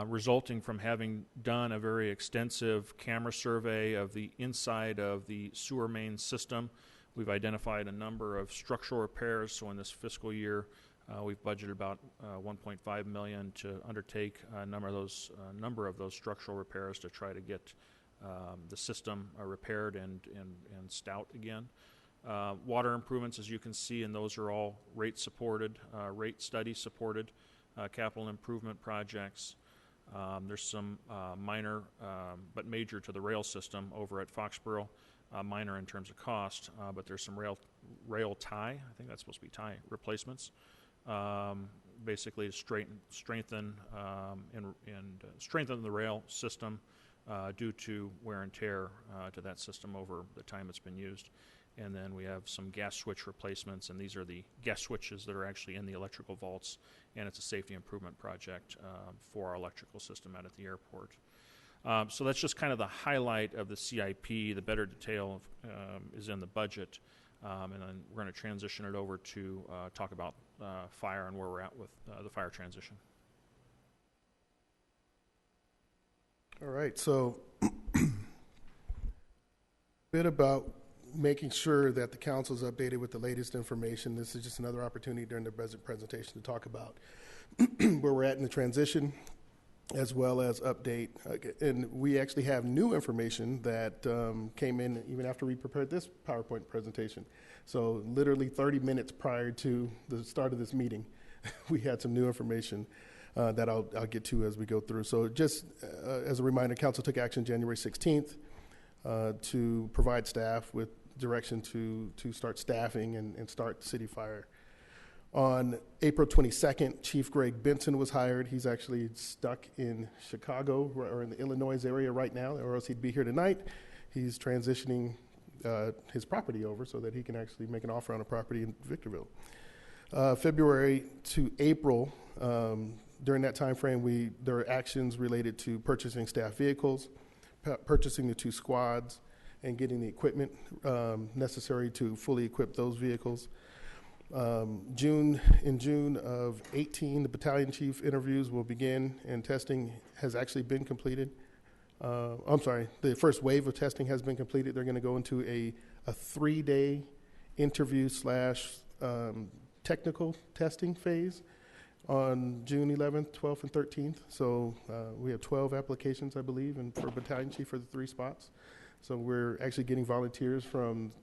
resulting from having done a very extensive camera survey of the inside of the sewer main system, we've identified a number of structural repairs. So in this fiscal year, we've budgeted about $1.5 million to undertake a number of those structural repairs to try to get the system repaired and stout again. Water improvements, as you can see, and those are all rate study supported capital improvement projects. There's some minor but major to the rail system over at Foxborough. minor in terms of cost, but there's some rail tie, I think that's supposed to be tie replacements, basically to strengthen the rail system due to wear and tear to that system over the time it's been used. And then we have some gas switch replacements, and these are the gas switches that are actually in the electrical vaults, and it's a safety improvement project for our electrical system out at the airport. So that's just kind of the highlight of the CIP. The better detail is in the budget, and then we're going to transition it over to talk about fire and where we're at with the fire transition. All right, so a bit about making sure that the council is updated with the latest information. This is just another opportunity during the presentation to talk about where we're at in the transition, as well as update. And we actually have new information that came in even after we prepared this PowerPoint presentation. So literally 30 minutes prior to the start of this meeting, we had some new information that I'll get to as we go through. So just as a reminder, council took action January 16th to provide staff with direction to start staffing and start city fire. On April 22nd, Chief Greg Benson was hired. He's actually stuck in Chicago or in the Illinois area right now, or else he'd be here tonight. He's transitioning his property over so that he can actually make an offer on a property in Victorville. February to April, during that time frame, there are actions related to purchasing staff vehicles, purchasing the 2 squads, and getting the equipment necessary to fully equip those vehicles. In June of 18, the battalion chief interviews will begin, and testing has actually been completed. The first wave of testing has been completed. They're going to go into a 3-day interview / technical testing phase on June 11th, 12th, and 13th. So we have 12 applications, I believe, and for battalion chief for the 3 spots. So we're actually getting volunteers from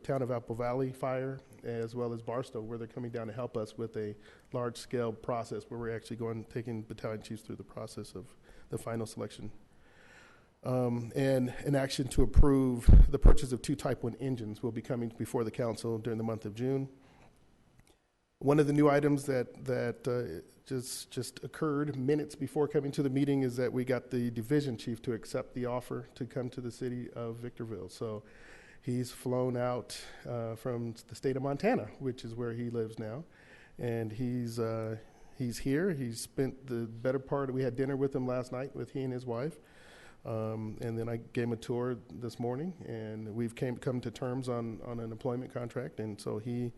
town of Apple Valley Fire, as well as Barstow, where they're coming down to help us with a large-scale process where we're actually taking battalion chiefs through the process of the final selection. And an action to approve the purchase of 2 Type 1 engines will be coming before the council during the month of June. One of the new items that just occurred minutes before coming to the meeting is that we got the division chief to accept the offer to come to the city of Victorville. So he's flown out from the state of Montana, which is where he lives now, and he's here. He's spent the better part. We had dinner with him last night with he and his wife, and then I gave him a tour this morning, and we've come to terms on an employment contract, and so he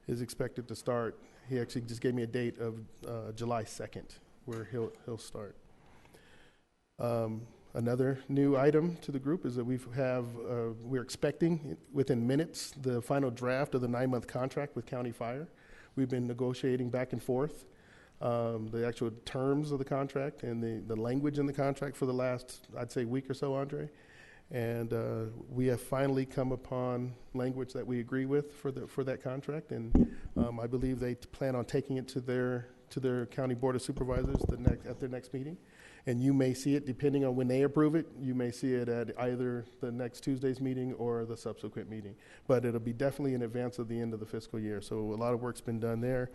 is expected to start. He actually just gave me a date of July 2nd where he'll start. Another new item to the group is that we're expecting within minutes the final draft of the 9-month contract with County Fire. We've been negotiating back and forth the actual terms of the contract and the language in the contract for the last, I'd say, week or so, Andre. And we have finally come upon language that we agree with for that contract, and I believe they plan on taking it to their county board of supervisors at their next meeting. And you may see it, depending on when they approve it, you may see it at either the next Tuesday's meeting or the subsequent meeting. But it'll be definitely in advance of the end of the fiscal year. So a lot of work's been done there.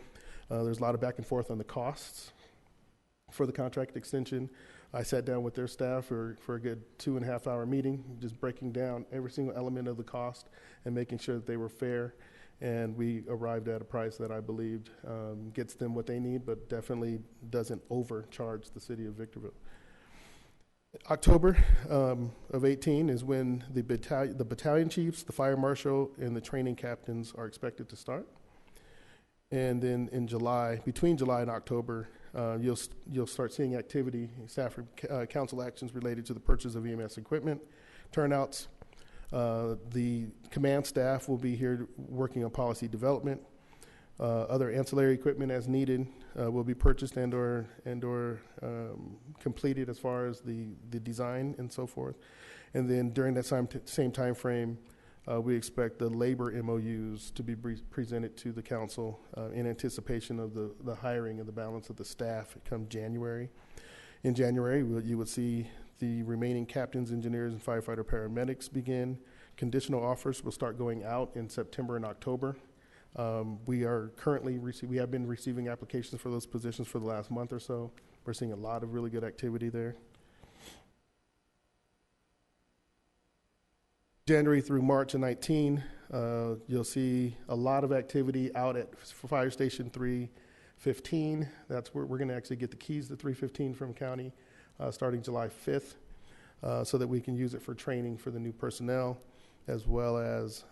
There's a lot of back and forth on the costs for the contract extension. I sat down with their staff for a good 2.5-hour meeting, just breaking down every single element of the cost and making sure that they were fair. And we arrived at a price that I believed gets them what they need, but definitely doesn't overcharge the city of Victorville. October of 18 is when the battalion chiefs, the fire marshal, and the training captains are expected to start. And then in July, between July and October, you'll start seeing activity, staff council actions related to the purchase of EMS equipment, turnouts. The command staff will be here working on policy development. Other ancillary equipment as needed will be purchased and or completed as far as the design and so forth. And then during that same time frame, we expect the labor MOUs to be presented to the council in anticipation of the hiring and the balance of the staff come January. In January, you would see the remaining captains, engineers, and firefighter paramedics begin Conditional offers will start going out in September and October. We have been receiving applications for those positions for the last month or so. We're seeing a lot of really good activity there. January through March of 19, you'll see a lot of activity out at Fire Station 315. That's where we're going to actually get the keys to 315 from county starting July 5th so that we can use it for training for the new personnel, as well as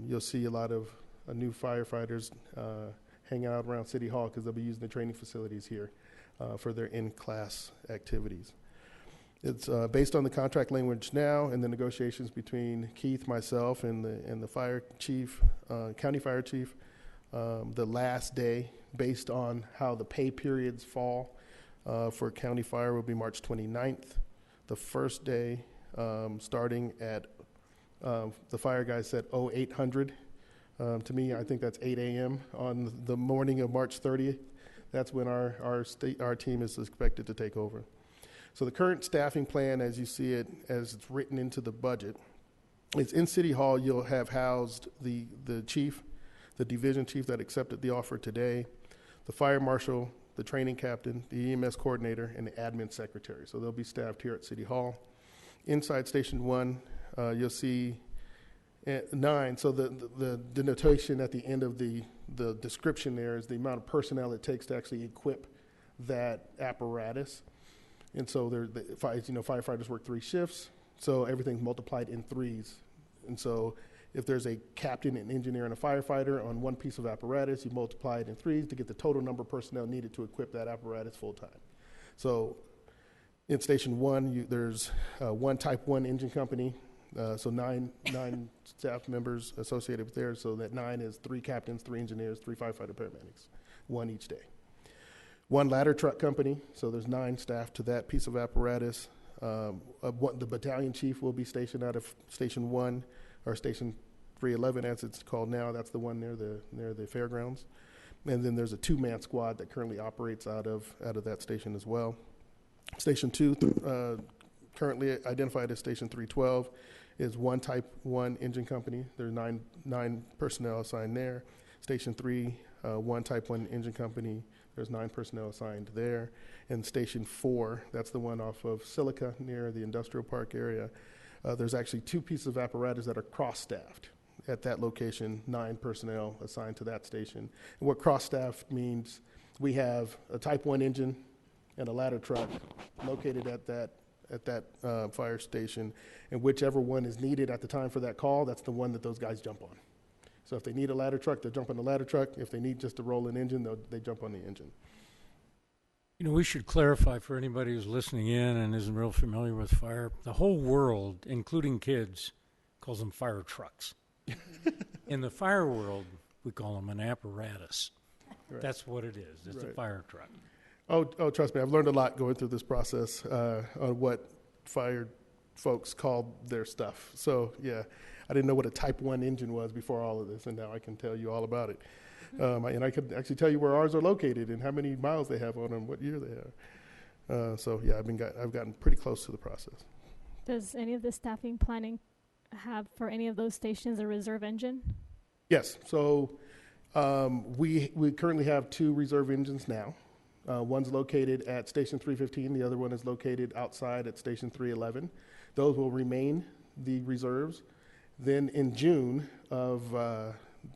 you'll see a lot of new firefighters hanging out around City Hall because they'll be using the training facilities here for their in-class activities. It's based on the contract language now and the negotiations between Keith, myself, and the fire chief, county fire chief. The last day, based on how the pay periods fall for county fire, will be March 29th. The first day, starting at the fire guy said 0800. To me, I think that's 8 a.m. on the morning of March 30th. That's when our team is expected to take over. So the current staffing plan, as you see it, as it's written into the budget, is in City Hall. You'll have housed the chief, the division chief that accepted the offer today, the fire marshal, the training captain, the EMS coordinator, and the admin secretary. So they'll be staffed here at City Hall. Inside Station 1, you'll see 9. So the denotation at the end of the description there is the amount of personnel it takes to actually equip that apparatus. And so firefighters work 3 shifts, so everything's multiplied in 3s. And so if there's a captain, an engineer, and a firefighter on one piece of apparatus, you multiply it in 3s to get the total number of personnel needed to equip that apparatus full time. So in Station 1, there's one Type 1 engine company, so nine staff members associated with there. So that 9 is 3 captains, 3 engineers, 3 firefighter paramedics, 1 each day. One ladder truck company, so there's 9 staff to that piece of apparatus. The battalion chief will be stationed out of Station 1, or Station 311 as it's called now. That's the one near the fairgrounds. And then there's a 2-man squad that currently operates out of that station as well. Station 2, currently identified as Station 312, is one Type 1 engine company. There are 9 personnel assigned there. Station 3, one Type 1 engine company. There's 9 personnel assigned there. And Station 4, that's the one off of Silica near the industrial park area. There's actually 2 pieces of apparatus that are cross-staffed at that location, 9 personnel assigned to that station. And what cross-staffed means, we have a Type 1 engine and a ladder truck located at that fire station, and whichever one is needed at the time for that call, that's the one that those guys jump on. So if they need a ladder truck, they'll jump on the ladder truck. If they need just to roll an engine, they jump on the engine. You know, we should clarify for anybody who's listening in and isn't real familiar with fire, the whole world, including kids, calls them fire trucks. In the fire world, we call them an apparatus. Right. That's what it is. It's right. A fire truck. Oh, trust me, I've learned a lot going through this process on what fire folks call their stuff. So, yeah, I didn't know what a Type 1 engine was before all of this, and now I can tell you all about it. And I could actually tell you where ours are located and how many miles they have on them, what year they are. So, yeah, I've gotten pretty close to the process. Does any of the staffing planning have for any of those stations a reserve engine? Yes. So we currently have 2 reserve engines now. One's located at Station 315. The other one is located outside at Station 311. Those will remain the reserves. Then in June of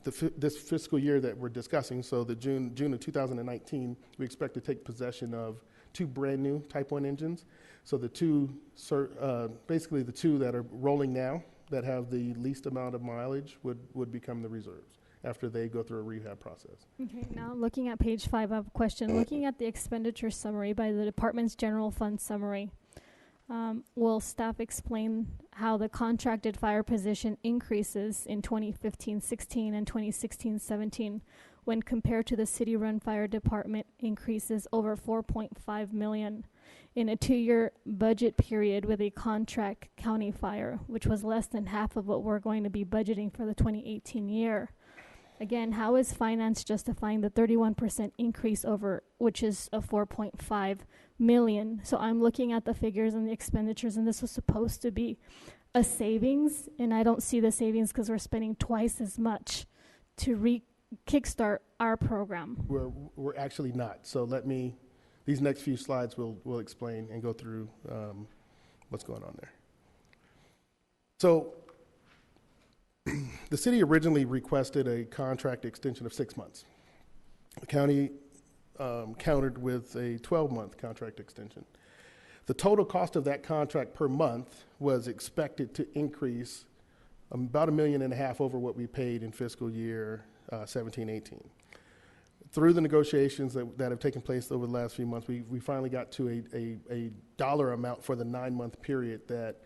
this fiscal year that we're discussing, so the June of 2019, we expect to take possession of 2 brand new Type 1 engines. So the 2, basically the 2 that are rolling now that have the least amount of mileage would become the reserves after they go through a rehab process. Okay, now looking at page 5, I have a question. Looking at the expenditure summary by the department's general fund summary, will staff explain how the contracted fire position increases in 2015-16 and 2016-17 when compared to the city-run fire department increases over $4.5 million in a 2-year budget period with a contract county fire, which was less than half of what we're going to be budgeting for the 2018 year? Again, how is finance justifying the 31% increase over, which is a $4.5 million. So I'm looking at the figures and the expenditures, and this was supposed to be a savings, and I don't see the savings because we're spending twice as much to kickstart our program. We're actually not. So these next few slides will explain and go through what's going on there. So the city originally requested a contract extension of 6 months. The county countered with a 12-month contract extension. The total cost of that contract per month was expected to increase about $1.5 million over what we paid in fiscal year 17-18. Through the negotiations that have taken place over the last few months, we finally got to a dollar amount for the 9-month period that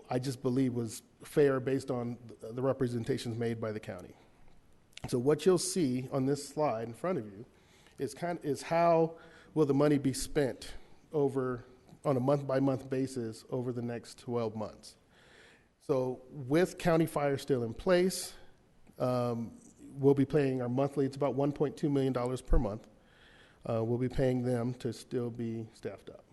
I just believe was fair based on the representations made by the county. So what you'll see on this slide in front of you is how will the money be spent on a month-by-month basis over the next 12 months. So with county fire still in place, we'll be paying our monthly, it's about $1.2 million per month. We'll be paying them to still be staffed up.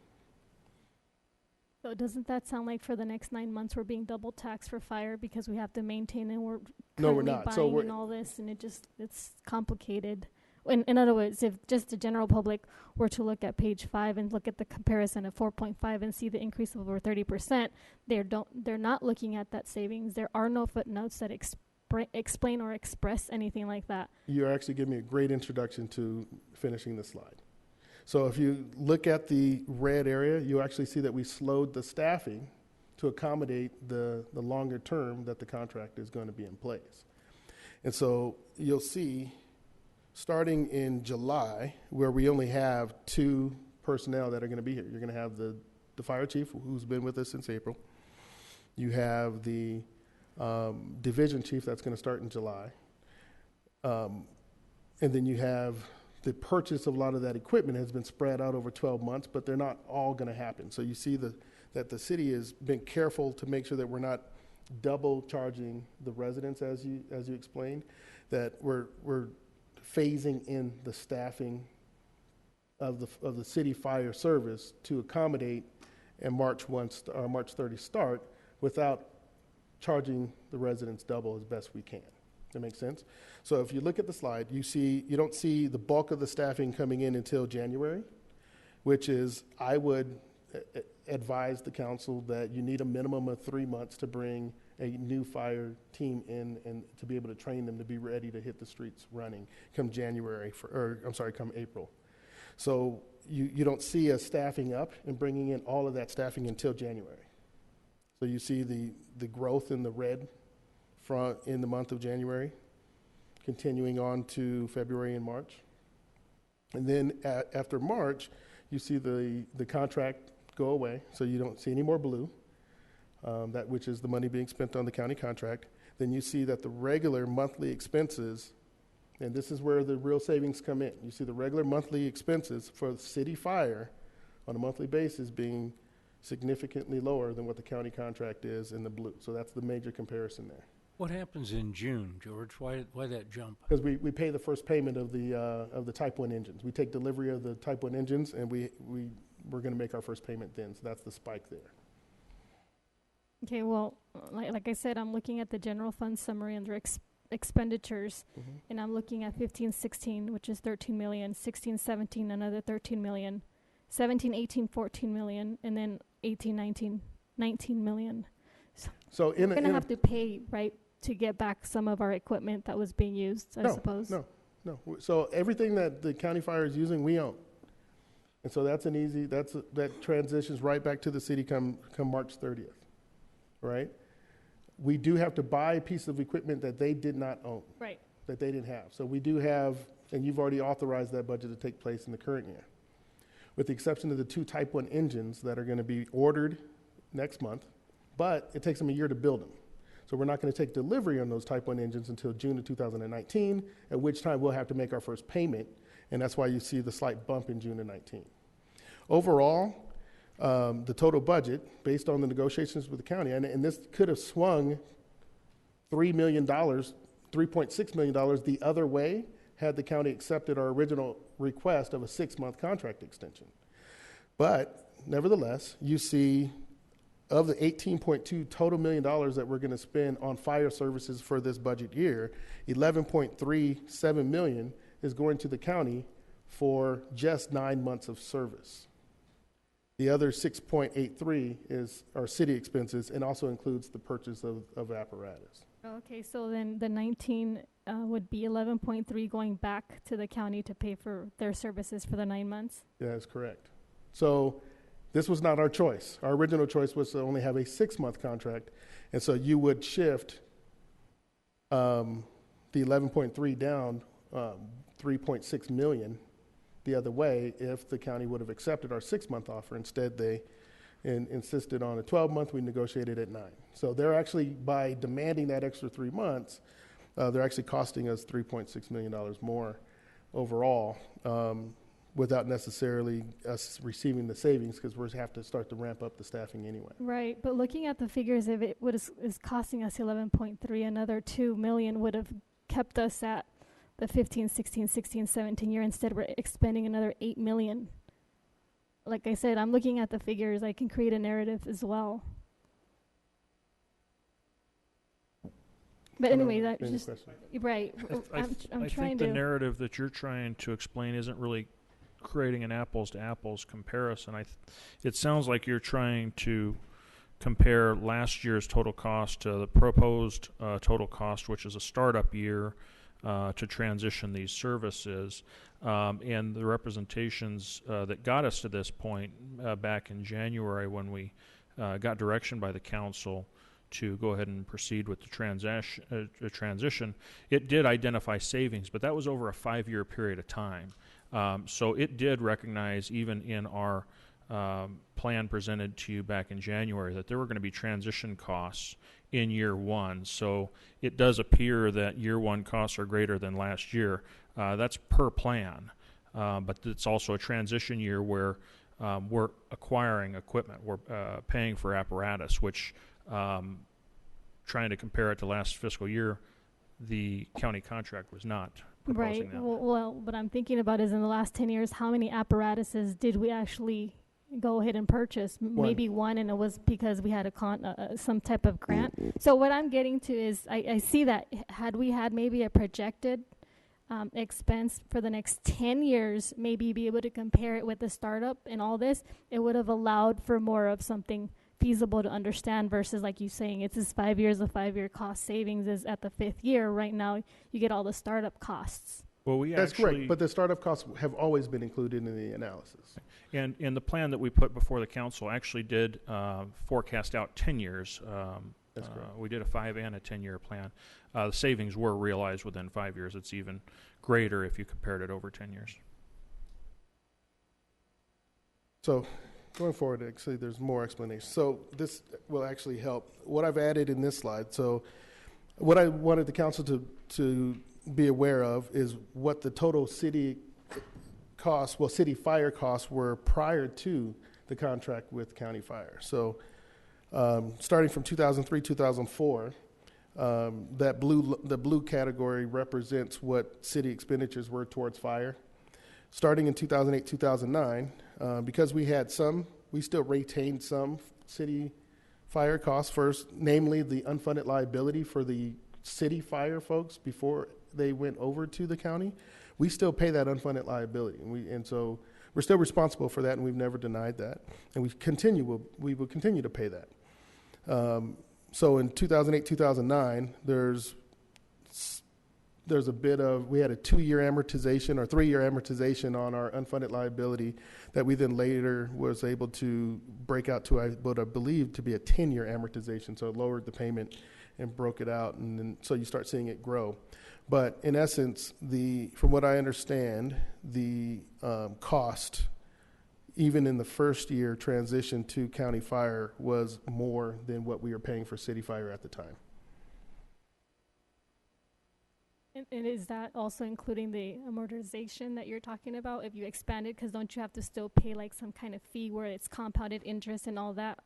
So doesn't that sound like for the next 9 months we're being double taxed for fire because we have to maintain and we're No, we're currently not. buying So and all this, and it's complicated. In other words, if just the general public were to look at page 5 and look at the comparison of 4.5 and see the increase of over 30%, they're not looking at that savings. There are no footnotes that explain or express anything like that. You're actually giving me a great introduction to finishing the slide. So if you look at the red area, you actually see that we slowed the staffing to accommodate the longer term that the contract is going to be in place. And so you'll see, starting in July, where we only have 2 personnel that are going to be here. You're going to have the fire chief, who's been with us since April. You have the division chief that's going to start in July. And then you have the purchase of a lot of that equipment has been spread out over 12 months, but they're not all going to happen. So you see that the city has been careful to make sure that we're not double charging the residents, as you explained, that we're phasing in the staffing of the city fire service to accommodate a March 30 start without charging the residents double as best we can. That makes sense? So if you look at the slide, you don't see the bulk of the staffing coming in until January, which is, I would advise the council that you need a minimum of 3 months to bring a new fire team in and to be able to train them to be ready to hit the streets running come come April. So you don't see us staffing up and bringing in all of that staffing until January. So you see the growth in the red in the month of January, continuing on to February and March. And then after March, you see the contract go away, so you don't see any more blue, that which is the money being spent on the county contract. Then you see that the regular monthly expenses, and this is where the real savings come in. You see the regular monthly expenses for city fire on a monthly basis being significantly lower than what the county contract is in the blue. So that's the major comparison there. What happens in June, George? Why that jump? Because we pay the first payment of the Type 1 engines. We take delivery of the Type 1 engines, and we're going to make our first payment then. So that's the spike there. Okay, well, like I said, I'm looking at the general fund summary under expenditures, and I'm looking at 15-16, which is 13 million, 16-17, another 13 million, 17-18, 14 million, and then 18-19, 19 million. So we're going to have to pay, right, to get back some of our equipment that was being used, I suppose? No. So everything that the county fire is using, we own. And so that transitions right back to the city come March 30th, right? We do have to buy a piece of equipment that they did not own. Right. That they didn't have. So we do have, and you've already authorized that budget to take place in the current year. With the exception of the 2 Type 1 engines that are going to be ordered next month, but it takes them a year to build them. So we're not going to take delivery on those Type 1 engines until June of 2019, at which time we'll have to make our first payment, and that's why you see the slight bump in June of 19. Overall, the total budget, based on the negotiations with the county, and this could have swung $3 million, $3.6 million the other way had the county accepted our original request of a 6-month contract extension. But nevertheless, you see of the $18.2 total million that we're going to spend on fire services for this budget year, $11.37 million is going to the county for just 9 months of service. The other 6.83 are city expenses and also includes the purchase of apparatus. Okay, so then the 19 would be 11.3 going back to the county to pay for their services for the 9 months? That is correct. So this was not our choice. Our original choice was to only have a 6-month contract. And so you would shift the 11.3 down 3.6 million the other way if the county would have accepted our 6-month offer. Instead, they insisted on a 12-month. We negotiated at 9. So they're actually, by demanding that extra 3 months, they're actually costing us $3.6 million more overall, without necessarily us receiving the savings, because we have to start to ramp up the staffing anyway. Right, but looking at the figures, if it is costing us 11.3, another 2 million would have kept us at the 15, 16, 16, 17 year. Instead, we're expending another 8 million. Like I said, I'm looking at the figures. I can create a narrative as well. But anyway, that just right. I'm I trying think the to. narrative that you're trying to explain isn't really creating an apples to apples comparison. It sounds like you're trying to compare last year's total cost to the proposed total cost, which is a startup year to transition these services. And the representations that got us to this point back in January, when we got direction by the council to go ahead and proceed with the transition, it did identify savings, but that was over a 5-year period of time. So it did recognize, even in our plan presented to you back in January, that there were going to be transition costs in year one. So it does appear that year one costs are greater than last year. That's per plan. But it's also a transition year where we're acquiring equipment. We're paying for apparatus, which, trying to compare it to last fiscal year, the county contract was not proposing Right. that. Well, what I'm thinking about is in the last 10 years, how many apparatuses did we actually go ahead and purchase? Maybe one, and it was because we had some type of grant. So what I'm getting to is I see that had we had maybe a projected expense for the next 10 years, maybe be able to compare it with the startup and all this, it would have allowed for more of something feasible to understand versus, like you saying, it's just 5 years of 5-year cost savings is at the 5th year. Right now, you get all the startup costs. Well, That's correct, but the startup costs have always been included in the analysis. And the plan that we put before the council actually did forecast out 10 years. That's correct. We did a 5 and a 10-year plan. The savings were realized within 5 years. It's even greater if you compared it over 10 years. So going forward, actually, there's more explanation. So this will actually help. What I've added in this slide, so what I wanted the council to be aware of is what the total city costs, city fire costs were prior to the contract with County Fire. So starting from 2003, 2004, the blue category represents what city expenditures were towards fire. Starting in 2008, 2009, because we still retained some city fire costs first, namely the unfunded liability for the city fire folks before they went over to the county. We still pay that unfunded liability, and so we're still responsible for that, and we've never denied that, and we will continue to pay that. So in 2008, 2009, there's a bit of, we had a 2-year amortization or 3-year amortization on our unfunded liability that we then later was able to break out to what I believe to be a 10-year amortization. So it lowered the payment and broke it out, and then so you start seeing it grow. But in essence, from what I understand, the cost, even in the first year transition to county fire, was more than what we were paying for city fire at the time. And is that also including the amortization that you're talking about? If you expand it, because don't you have to still pay like some kind of fee where it's compounded interest and all that?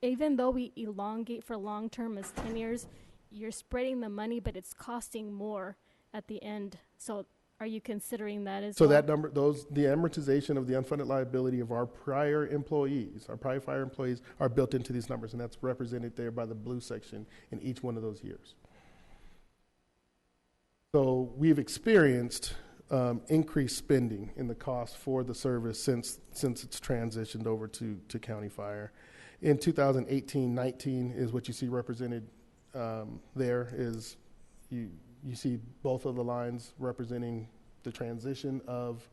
Even though we elongate for long term as 10 years, you're spreading the money, but it's costing more at the end. So are you considering that as So well? that number, the amortization of the unfunded liability of our prior employees, our prior fire employees, are built into these numbers, and that's represented there by the blue section in each one of those years. So we've experienced increased spending in the cost for the service since it's transitioned over to County Fire. In 2018-19 is what you see represented there is you see both of the lines representing the transition of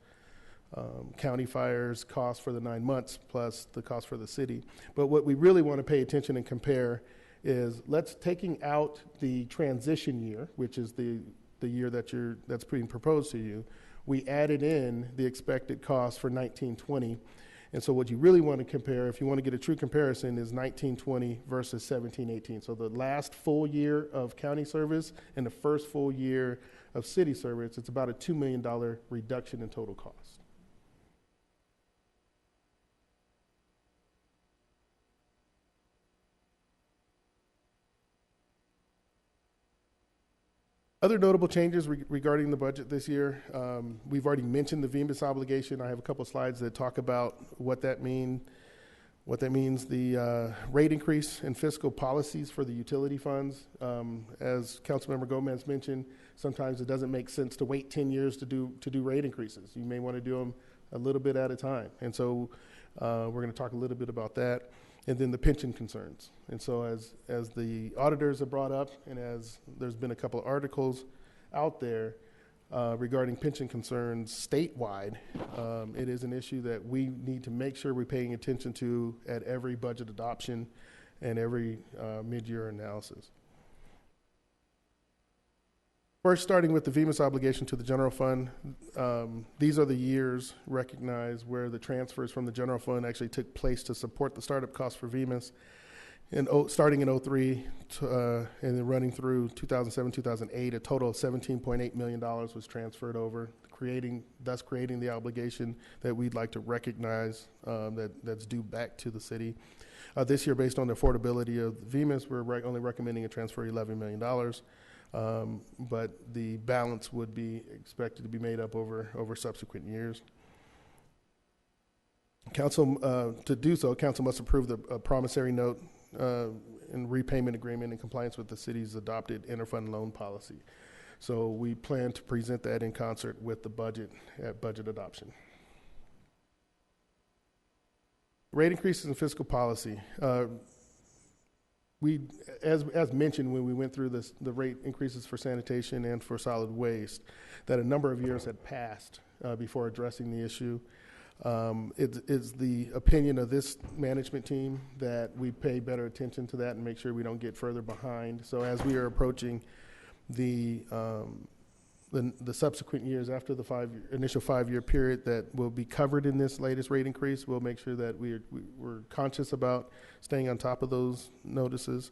County Fire's cost for the 9 months plus the cost for the city. But what we really want to pay attention and compare is taking out the transition year, which is the year that's being proposed to you. We added in the expected cost for 1920. And so what you really want to compare, if you want to get a true comparison, is 1920 versus 1718. So the last full year of county service and the first full year of city service, it's about a $2 million reduction in total cost. Other notable changes regarding the budget this year, we've already mentioned the VMIS obligation. I have a couple of slides that talk about what that means, the rate increase in fiscal policies for the utility funds. As Councilmember Gomez mentioned, sometimes it doesn't make sense to wait 10 years to do rate increases. You may want to do them a little bit at a time. And so we're going to talk a little bit about that. And then the pension concerns. And so as the auditors have brought up, and as there's been a couple of articles out there regarding pension concerns statewide, it is an issue that we need to make sure we're paying attention to at every budget adoption and every mid-year analysis. First, starting with the VMIS obligation to the general fund, these are the years recognized where the transfers from the general fund actually took place to support the startup costs for VMIS. Starting in 2003 and then running through 2007, 2008, a total of $17.8 million was transferred over, thus creating the obligation that we'd like to recognize that's due back to the city. This year, based on the affordability of VMIS, we're only recommending a transfer of $11 million. But the balance would be expected to be made up over subsequent years. Council, to do so, council must approve the promissory note and repayment agreement in compliance with the city's adopted interfund loan policy. So we plan to present that in concert with the budget at budget adoption. Rate increases in fiscal policy. We, as mentioned when we went through the rate increases for sanitation and for solid waste, that a number of years had passed before addressing the issue. It's the opinion of this management team that we pay better attention to that and make sure we don't get further behind. So as we are approaching the subsequent years after the initial 5-year period that will be covered in this latest rate increase, we'll make sure that we're conscious about staying on top of those notices.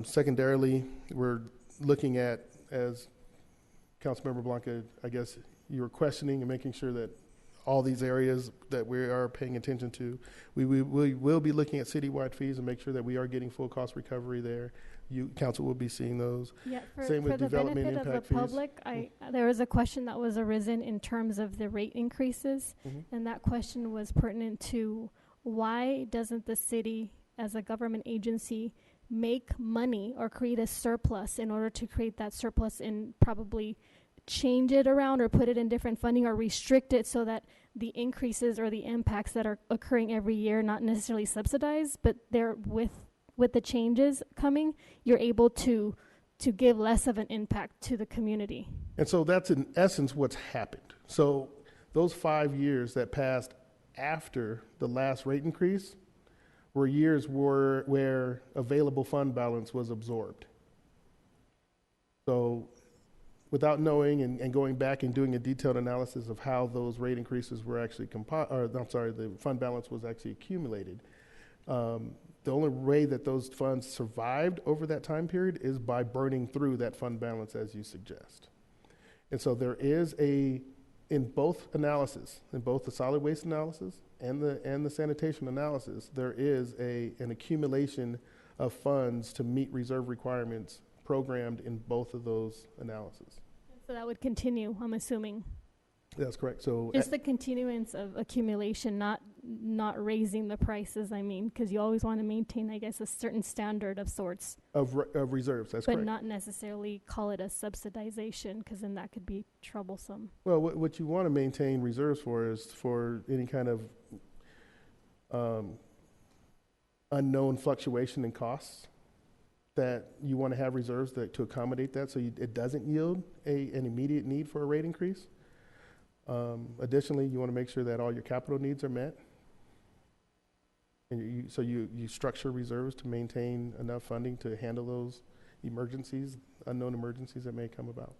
Secondarily, we're looking at, as Councilmember Blanca, I guess you were questioning and making sure that all these areas that we are paying attention to, we will be looking at citywide fees and make sure that we are getting full cost recovery there. Council will be seeing those. Yeah, Same with for the development benefit of impact the fees. public, there was a question that was arisen in terms of the rate increases, and that question was pertinent to why doesn't the city, as a government agency, make money or create a surplus in order to create that surplus and probably change it around or put it in different funding or restrict it so that the increases or the impacts that are occurring every year, not necessarily subsidized, but they're with the changes coming, you're able to give less of an impact to the community. And so that's in essence what's happened. So those 5 years that passed after the last rate increase were years where available fund balance was absorbed. So without knowing and going back and doing a detailed analysis of how those rate increases were actually the fund balance was actually accumulated. The only way that those funds survived over that time period is by burning through that fund balance, as you suggest. And so there is in both analysis, in both the solid waste analysis and the sanitation analysis, there is an accumulation of funds to meet reserve requirements programmed in both of those analyses. And So that would continue, I'm assuming. That's correct. So Just the continuance of accumulation, not raising the prices, I mean, because you always want to maintain, I guess, a certain standard of sorts. of reserves, that's But correct. not necessarily call it a subsidization, because then that could be troublesome. Well, what you want to maintain reserves for is for any kind of unknown fluctuation in costs, that you want to have reserves to accommodate that, so it doesn't yield an immediate need for a rate increase. Additionally, you want to make sure that all your capital needs are met. And so you structure reserves to maintain enough funding to handle those emergencies, unknown emergencies that may come about.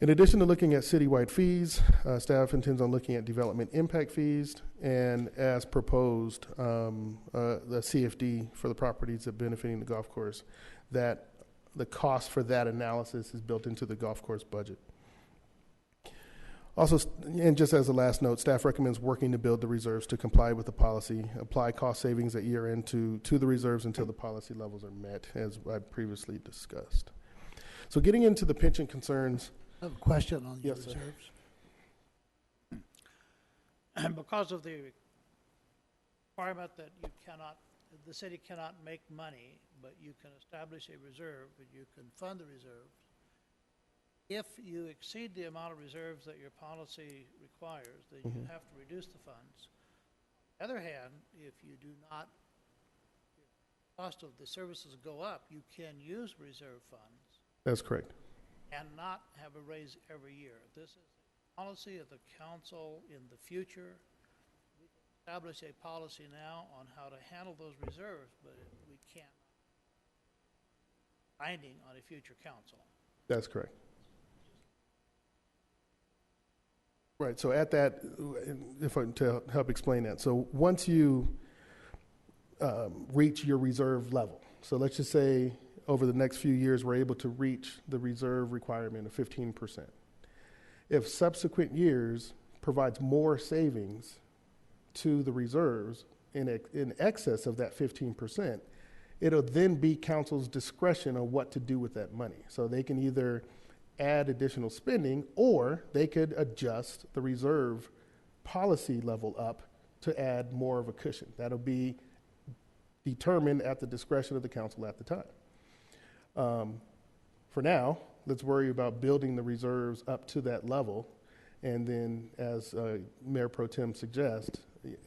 In addition to looking at citywide fees, staff intends on looking at development impact fees, and as proposed, the CFD for the properties that benefiting the golf course, that the cost for that analysis is built into the golf course budget. Also, and just as a last note, staff recommends working to build the reserves to comply with the policy, apply cost savings at year end to the reserves until the policy levels are met, as I previously discussed. So getting into the pension concerns. I have a question on the Yes, sir. reserves. And because of the requirement that the city cannot make money, but you can establish a reserve, and you can fund the reserves. If you exceed the amount of reserves that your policy requires, then you have to reduce the funds. On the other hand, if you do not, if the cost of the services go up, you can use reserve funds That's correct. and not have a raise every year. This is a policy of the council in the future. We can establish a policy now on how to handle those reserves, but we can't binding on a future council. That's correct. Right, so at that, to help explain that, so once you reach your reserve level, so let's just say over the next few years we're able to reach the reserve requirement of 15%. If subsequent years provides more savings to the reserves in excess of that 15%, it'll then be council's discretion on what to do with that money. So they can either add additional spending, or they could adjust the reserve policy level up to add more of a cushion. That'll be determined at the discretion of the council at the time. For now, let's worry about building the reserves up to that level, and then, as Mayor Pro Tem suggests,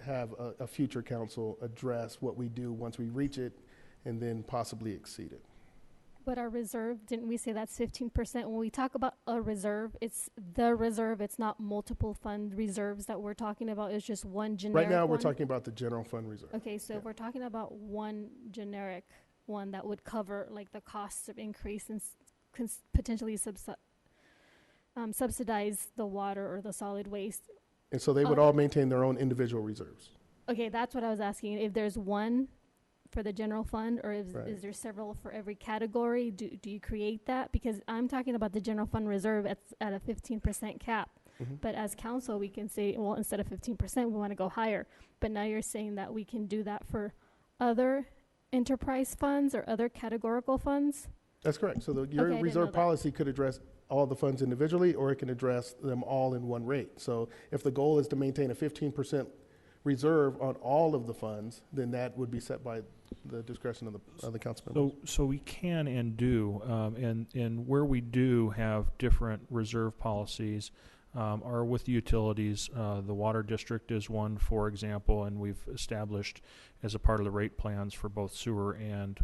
have a future council address what we do once we reach it, and then possibly exceed it. But our reserve, didn't we say that's 15%? When we talk about a reserve, it's the reserve. It's not multiple fund reserves that we're talking about. It's just one generic Right now, we're one? talking about the general fund reserve. Okay, so Yeah. if we're talking about one generic one that would cover like the costs of increase and potentially subsidize the water or the solid waste. And so they would all maintain their own individual reserves. Okay, that's what I was asking. If there's one for the general fund, or is Right. there several for every category? Do you create that? Because I'm talking about the general fund reserve at a 15% cap. Mhm. But as council, we can say, well, instead of 15%, we want to go higher. But now you're saying that we can do that for other enterprise funds or other categorical funds? That's correct. So your Okay, I didn't know reserve that. policy could address all the funds individually, or it can address them all in one rate. So if the goal is to maintain a 15% reserve on all of the funds, then that would be set by the discretion of the council members. So we can and do, and where we do have different reserve policies are with the utilities. The water district is one, for example, and we've established as a part of the rate plans for both sewer and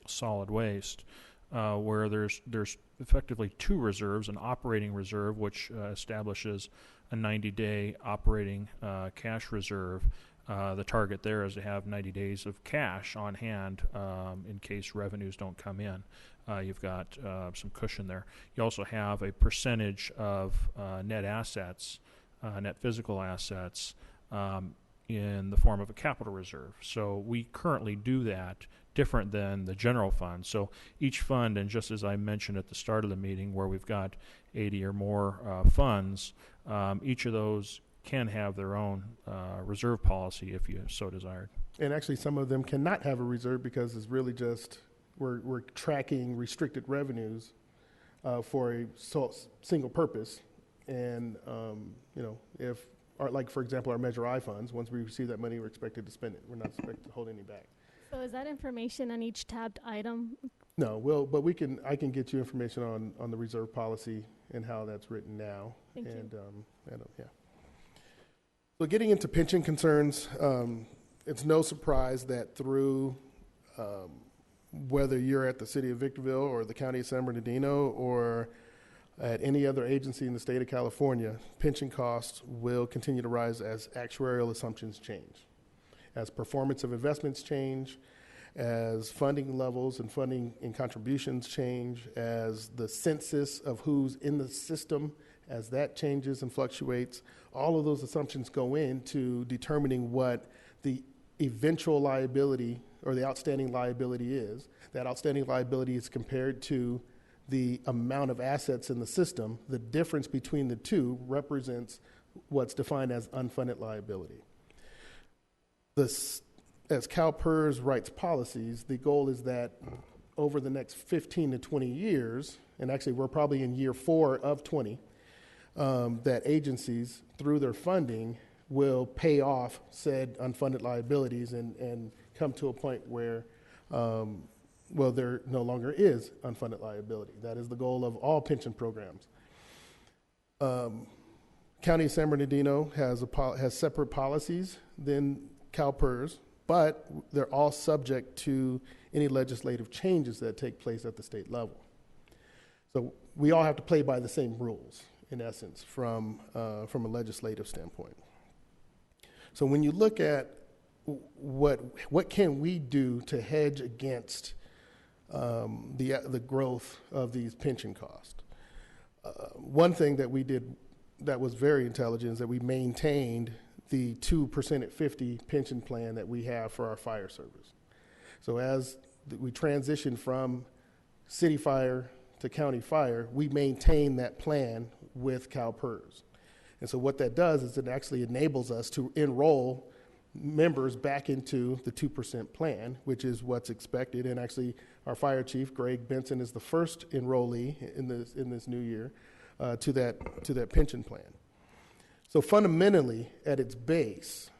solid waste, where there's effectively two reserves: an operating reserve, which establishes a 90-day operating cash reserve. The target there is to have 90 days of cash on hand in case revenues don't come in. You've got some cushion there. You also have a percentage of net assets, net physical assets, in the form of a capital reserve. So we currently do that different than the general fund. So each fund, and just as I mentioned at the start of the meeting, where we've got 80 or more funds, each of those can have their own reserve policy if you so desired. And actually, some of them cannot have a reserve because it's really just we're tracking restricted revenues for a single purpose. And, if, like, for example, our Measure I funds, once we receive that money, we're expected to spend it. We're not expected to hold any back. So is that information on each tabbed item? No, but I can get you information on the reserve policy and how that's written now. Thank you. Yeah. So getting into pension concerns, it's no surprise that through whether you're at the city of Victorville or the county of San Bernardino or at any other agency in the state of California, pension costs will continue to rise as actuarial assumptions change, as performance of investments change, as funding levels and funding and contributions change, as the census of who's in the system, as that changes and fluctuates. All of those assumptions go into determining what the eventual liability or the outstanding liability is. That outstanding liability is compared to the amount of assets in the system. The difference between the two represents what's defined as unfunded liability. As CalPERS writes policies, the goal is that over the next 15 to 20 years, and actually we're probably in year 4 of 20, that agencies, through their funding, will pay off said unfunded liabilities and come to a point where there no longer is unfunded liability. That is the goal of all pension programs. County of San Bernardino has separate policies than CalPERS, but they're all subject to any legislative changes that take place at the state level. So we all have to play by the same rules, in essence, from a legislative standpoint. So when you look at what can we do to hedge against the growth of these pension costs, one thing that we did that was very intelligent is that we maintained the 2% at 50 pension plan that we have for our fire service. So as we transition from city fire to county fire, we maintain that plan with CalPERS. And so what that does is it actually enables us to enroll members back into the 2% plan, which is what's expected. And actually, our fire chief, Greg Benson, is the first enrollee in this new year to that pension plan. So fundamentally, at its base,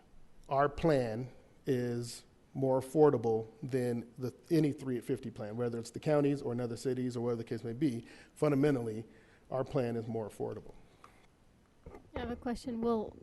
our plan is more affordable than any 3 at 50 plan, whether it's the counties or in other cities or whatever the case may be. Fundamentally, our plan is more affordable. I have a question. Will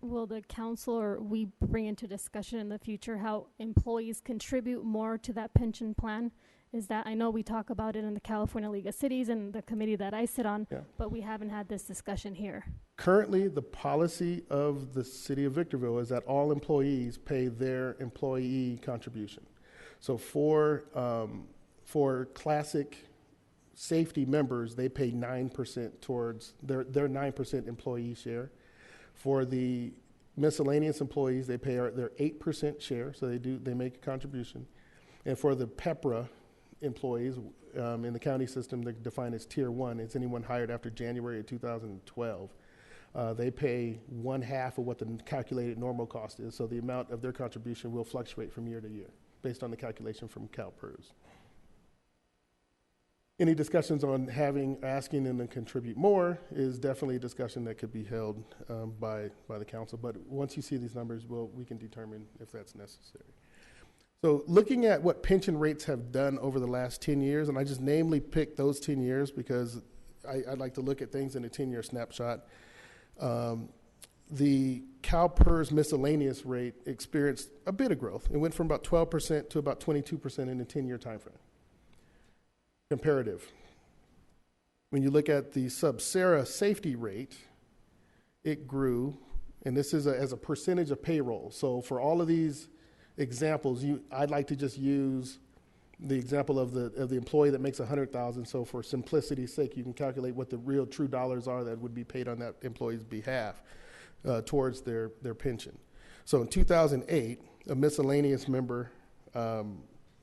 the council or we bring into discussion in the future how employees contribute more to that pension plan? Is that, I know we talk about it in the California League of Cities and the committee that I sit on, but we haven't had this discussion here. Currently, the policy of the city of Victorville is that all employees pay their employee contribution. So for classic safety members, they pay 9% towards their 9% employee share. For the miscellaneous employees, they pay their 8% share, so they make a contribution. And for the PEPRA employees in the county system, they're defined as Tier 1. It's anyone hired after January of 2012. They pay 1/2 of what the calculated normal cost is, so the amount of their contribution will fluctuate from year to year based on the calculation from CalPERS. Any discussions on asking them to contribute more is definitely a discussion that could be held by the council. But once you see these numbers, we can determine if that's necessary. So looking at what pension rates have done over the last 10 years, and I just namely picked those 10 years because I'd like to look at things in a 10-year snapshot. The CalPERS miscellaneous rate experienced a bit of growth. It went from about 12% to about 22% in a 10-year time frame. Comparative. When you look at the Subsera safety rate, it grew, and this is as a percentage of payroll. So for all of these examples, I'd like to just use the example of the employee that makes $100,000. So for simplicity's sake, you can calculate what the real true dollars are that would be paid on that employee's behalf towards their pension. So in 2008, a miscellaneous member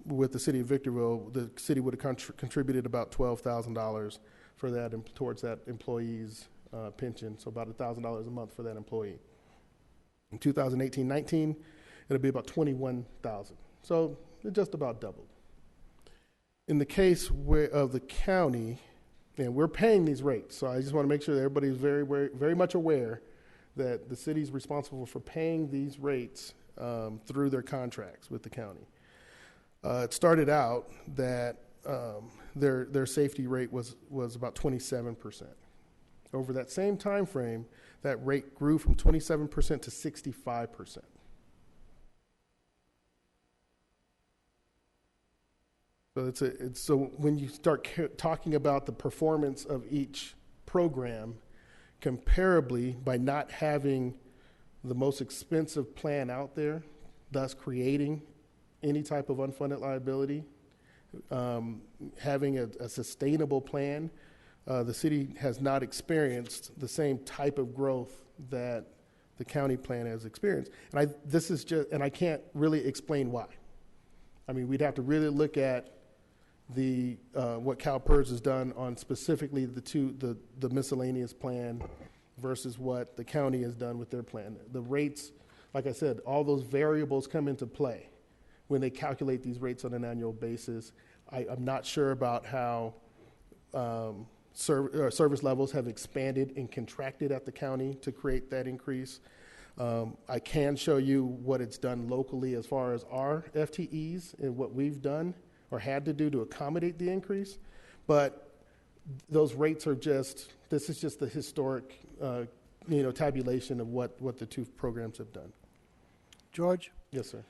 with the city of Victorville, the city would have contributed about $12,000 for that towards that employee's pension, so about $1,000 a month for that employee. In 2018-19, it'll be about $21,000. So it just about doubled. In the case of the county, And we're paying these rates. So I just want to make sure that everybody is very, very, very much aware that the city is responsible for paying these rates through their contracts with the county. It started out that their safety rate was about 27%. Over that same time frame, that rate grew from 27% to 65%. So so when you start talking about the performance of each program, comparably, by not having the most expensive plan out there, thus creating any type of unfunded liability, having a sustainable plan, the city has not experienced the same type of growth that the county plan has experienced. And I can't really explain why. I mean, we'd have to really look at what CalPERS has done on specifically the miscellaneous plan versus what the county has done with their plan. The rates, like I said, all those variables come into play when they calculate these rates on an annual basis. I'm not sure about how service levels have expanded and contracted at the county to create that increase. I can show you what it's done locally as far as our FTEs and what we've done or had to do to accommodate the increase. But those rates are this is just the historic tabulation of what the two programs have done. George? Yes, sir.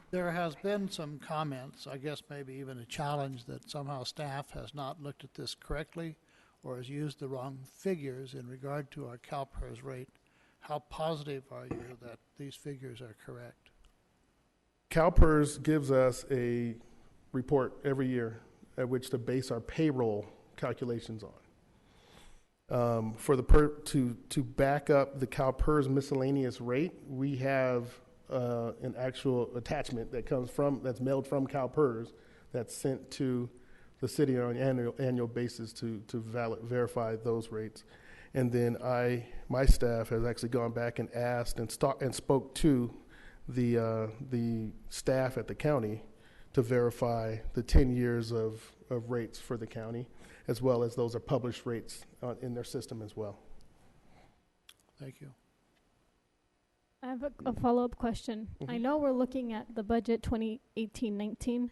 There has been some comments, I guess maybe even a challenge, that somehow staff has not looked at this correctly or has used the wrong figures in regard to our CalPERS rate. How positive are you that these figures are correct? CalPERS gives us a report every year at which to base our payroll calculations on. To back up the CalPERS miscellaneous rate, we have an actual attachment that's mailed from CalPERS that's sent to the city on an annual basis to verify those rates. And then my staff has actually gone back and asked and spoke to the staff at the county to verify the 10 years of rates for the county, as well as those are published rates in their system as well. Thank you. I have a follow-up question. Mm-hmm. I know we're looking at the budget 2018-19,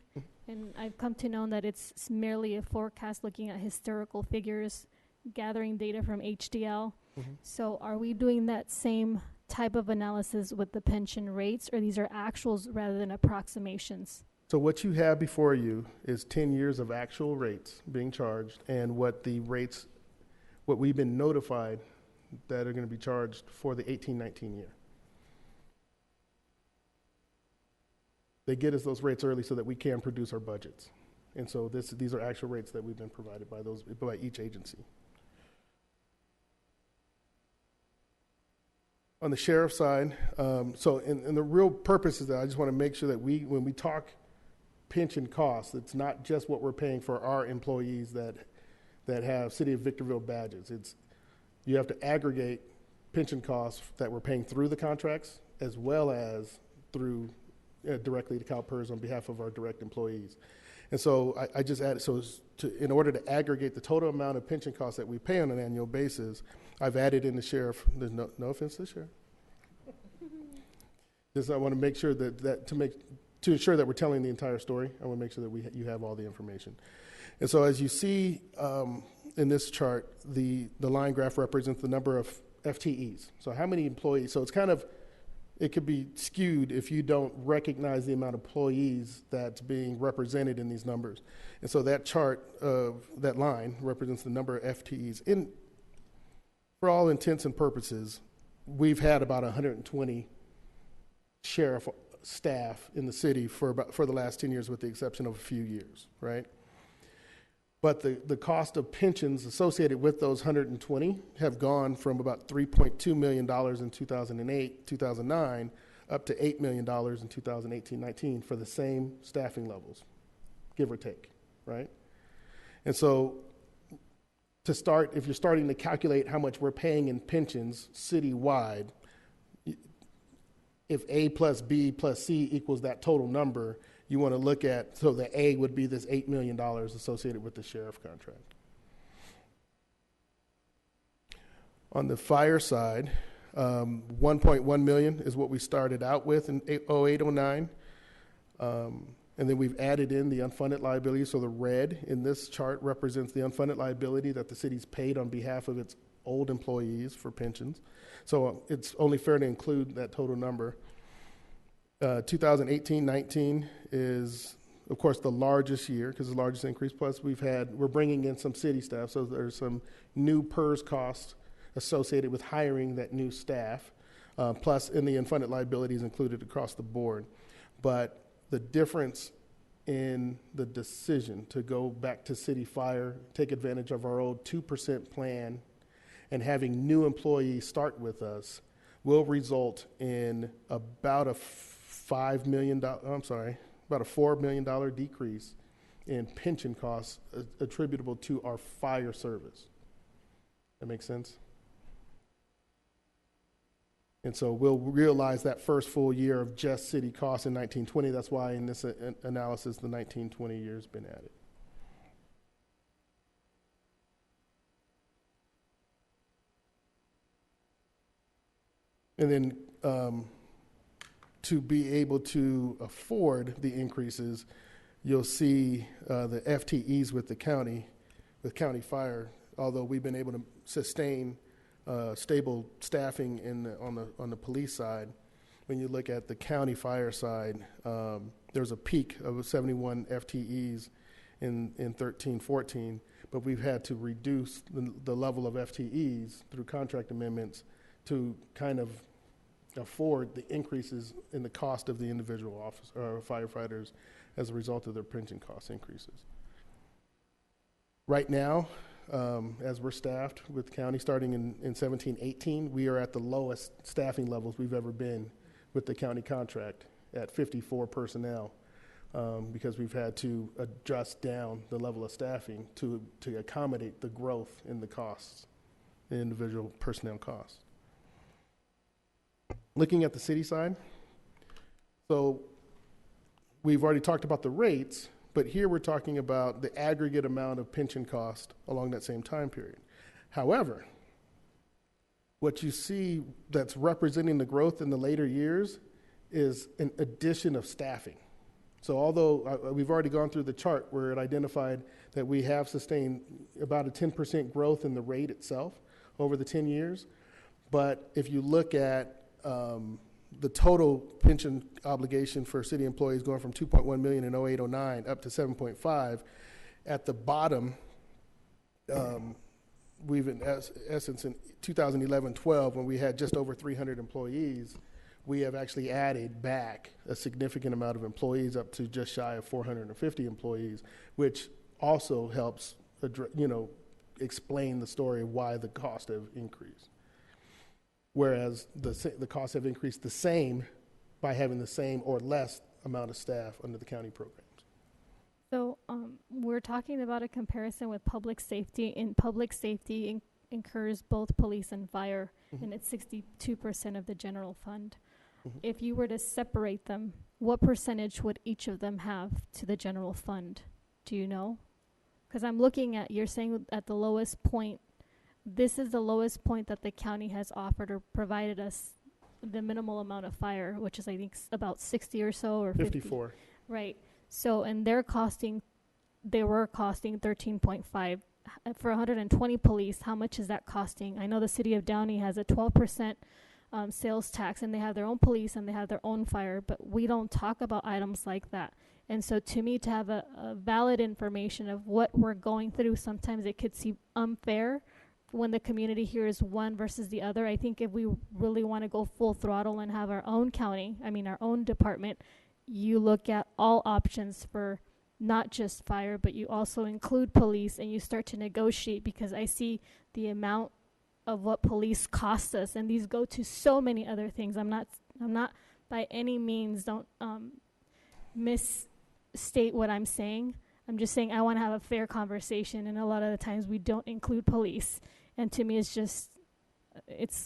and I've come to know that it's merely a forecast looking at historical figures, gathering data from HDL. Mm-hmm. So are we doing that same type of analysis with the pension rates, or these are actuals rather than approximations? So what you have before you is 10 years of actual rates being charged and what we've been notified that are going to be charged for the 18-19 year. They get us those rates early so that we can produce our budgets. And so these are actual rates that we've been provided by each agency. On the sheriff's side, and the real purpose is that I just want to make sure that when we talk pension costs, it's not just what we're paying for our employees that have City of Victorville badges. You have to aggregate pension costs that we're paying through the contracts as well as through directly to CalPERS on behalf of our direct employees. And so I just added, in order to aggregate the total amount of pension costs that we pay on an annual basis, I've added in the sheriff. There's no offense to the sheriff. Just I want to make sure to ensure that we're telling the entire story. I want to make sure that you have all the information. And so as you see in this chart, the line graph represents the number of FTEs. So how many employees? So it could be skewed if you don't recognize the amount of employees that's being represented in these numbers. And so that chart of that line represents the number of FTEs. For all intents and purposes, we've had about 120 sheriff staff in the city for the last 10 years, with the exception of a few years, right? But the cost of pensions associated with those 120 have gone from about $3.2 million in 2008, 2009, up to $8 million in 2018-19 for the same staffing levels, give or take, right? And so if you're starting to calculate how much we're paying in pensions citywide, if A plus B plus C equals that total number, you want to look at, so the A would be this $8 million associated with the sheriff contract. On the fire side, 1.1 million is what we started out with in 0809. And then we've added in the unfunded liability. So the red in this chart represents the unfunded liability that the city's paid on behalf of its old employees for pensions. So it's only fair to include that total number. 2018-19 is, of course, the largest year because the largest increase. Plus, we're bringing in some city staff, so there's some new PERS costs associated with hiring that new staff. Plus, in the unfunded liabilities included across the board. But the difference in the decision to go back to city fire, take advantage of our old 2% plan, and having new employees start with us will result in about a $4 million decrease in pension costs attributable to our fire service. That makes sense? And so we'll realize that first full year of just city costs in 1920. That's why in this analysis, the 1920 year has been added. And then to be able to afford the increases, you'll see the FTEs with the county, with county fire, although we've been able to sustain stable staffing on the police side. When you look at the county fire side, there's a peak of 71 FTEs in 13-14, but we've had to reduce the level of FTEs through contract amendments to kind of afford the increases in the cost of the individual officer or firefighters as a result of their pension cost increases. Right now, as we're staffed with the county starting in 17-18, we are at the lowest staffing levels we've ever been with the county contract at 54 personnel because we've had to adjust down the level of staffing to accommodate the growth in the costs, the individual personnel costs. Looking at the city side, so we've already talked about the rates, but here we're talking about the aggregate amount of pension cost along that same time period. However, what you see that's representing the growth in the later years is an addition of staffing. So although we've already gone through the chart where it identified that we have sustained about a 10% growth in the rate itself over the 10 years, but if you look at the total pension obligation for city employees going from 2.1 million in 08-09 up to 7.5. At the bottom, we've in essence in 2011-12, when we had just over 300 employees, we have actually added back a significant amount of employees up to just shy of 450 employees, which also helps explain the story of why the cost have increased. Whereas the costs have increased the same by having the same or less amount of staff under the county programs. So we're talking about a comparison with public safety, and public safety incurs both police and fire, and it's 62% of the general fund. If you were to separate them, what percentage would each of them have to the general fund? Do you know? Because I'm looking at, you're saying at the lowest point, this is the lowest point that the county has offered or provided us the minimal amount of fire, which is I think about 60 or so, or 54. Right. So, and they were costing 13.5 for 120 police. How much is that costing? I know the city of Downey has a 12% sales tax, and they have their own police and they have their own fire, but we don't talk about items like that. And so to me, to have a valid information of what we're going through, sometimes it could seem unfair when the community hears one versus the other. I think if we really want to go full throttle and have our own county, our own department, you look at all options for not just fire, but you also include police, and you start to negotiate, because I see the amount of what police cost us, and these go to so many other things. I'm not by any means, don't misstate what I'm saying. I'm just saying I want to have a fair conversation, and a lot of the times we don't include police. And to me, it's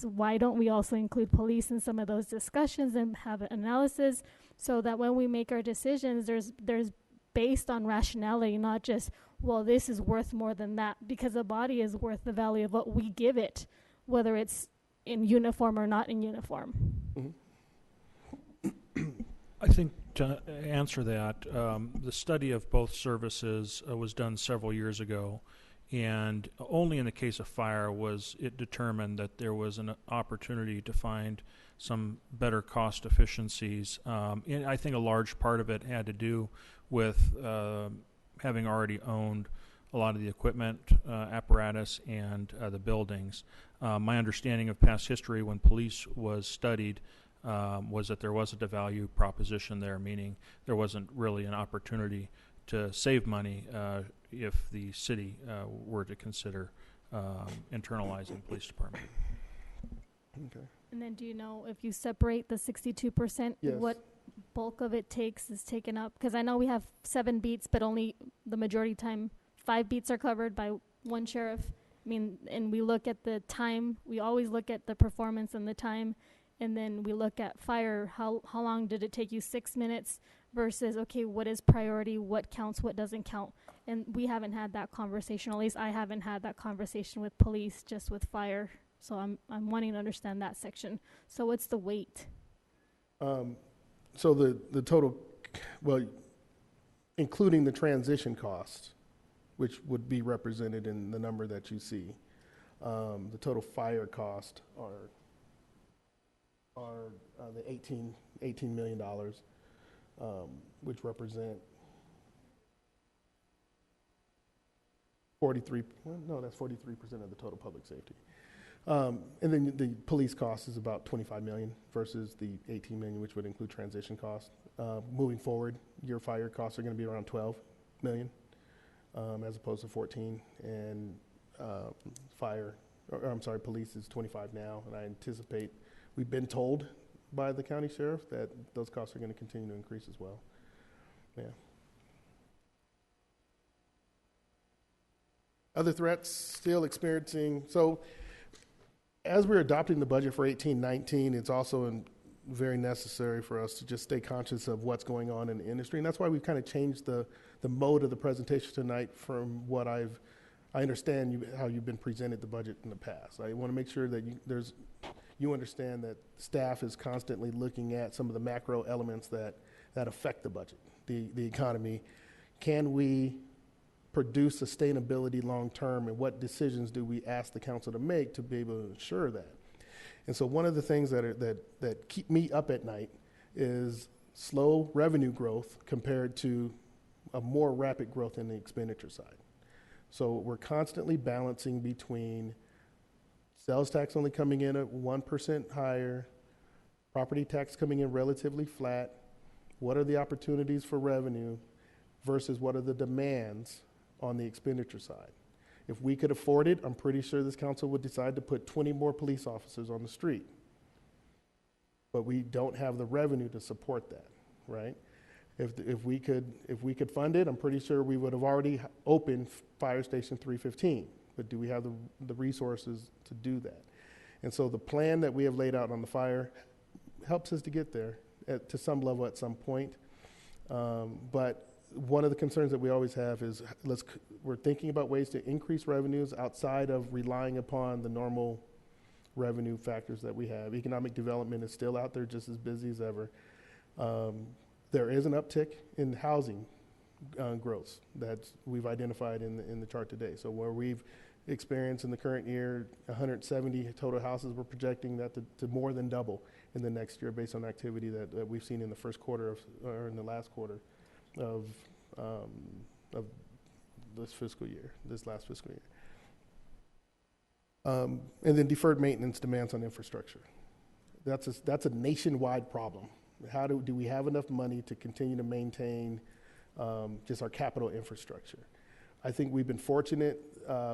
why don't we also include police in some of those discussions and have an analysis, so that when we make our decisions, there's based on rationality, not just, well, this is worth more than that, because the body is worth the value of what we give it. whether it's in uniform or not in uniform. I think to answer that, the study of both services was done several years ago, and only in the case of fire was it determined that there was an opportunity to find some better cost efficiencies. And I think a large part of it had to do with having already owned a lot of the equipment, apparatus, and the buildings. My understanding of past history when police was studied was that there wasn't a value proposition there, meaning there wasn't really an opportunity to save money if the city were to consider internalizing the police department. Okay. And then do you know if you separate the 62%, Yes. what bulk of it is taken up? Because I know we have 7 beats, but only the majority time 5 beats are covered by one sheriff. I mean, and we look at the time. We always look at the performance and the time. And then we look at fire. How long did it take you? 6 minutes versus, okay, what is priority? What counts? What doesn't count? And we haven't had that conversation. At least I haven't had that conversation with police, just with fire. So I'm wanting to understand that section. So what's the weight? So the total, well, including the transition costs, which would be represented in the number that you see, the total fire cost are the $18 million, which represent 43%. No, that's 43% of the total public safety. And then the police cost is about $25 million versus the $18 million, which would include transition costs. Moving forward, your fire costs are going to be around $12 million, as opposed to 14, and police is 25 now, and I anticipate. We've been told by the county sheriff that those costs are going to continue to increase as well. Yeah. Other threats still experiencing. So as we're adopting the budget for 18-19, it's also very necessary for us to just stay conscious of what's going on in the industry. And that's why we've kind of changed the mode of the presentation tonight from what I understand how you've been presented the budget in the past. I want to make sure that you understand that staff is constantly looking at some of the macro elements that affect the budget, the economy. Can we produce sustainability long term, and what decisions do we ask the council to make to be able to ensure that? And so one of the things that keep me up at night is slow revenue growth compared to a more rapid growth in the expenditure side. So we're constantly balancing between sales tax only coming in at 1% higher, property tax coming in relatively flat. What are the opportunities for revenue versus what are the demands on the expenditure side? If we could afford it, I'm pretty sure this council would decide to put 20 more police officers on the street. But we don't have the revenue to support that, right? If we could fund it, I'm pretty sure we would have already opened Fire Station 315. But do we have the resources to do that? And so the plan that we have laid out on the fire helps us to get there to some level at some point. But one of the concerns that we always have is we're thinking about ways to increase revenues outside of relying upon the normal revenue factors that we have. Economic development is still out there just as busy as ever. There is an uptick in housing growth that we've identified in the chart today. So where we've experienced in the current year 170 total houses, we're projecting that to more than double in the next year based on activity that we've seen in the first quarter or in the last quarter of this last fiscal year. And then deferred maintenance demands on infrastructure. That's a nationwide problem. How do we have enough money to continue to maintain just our capital infrastructure? I think we've been fortunate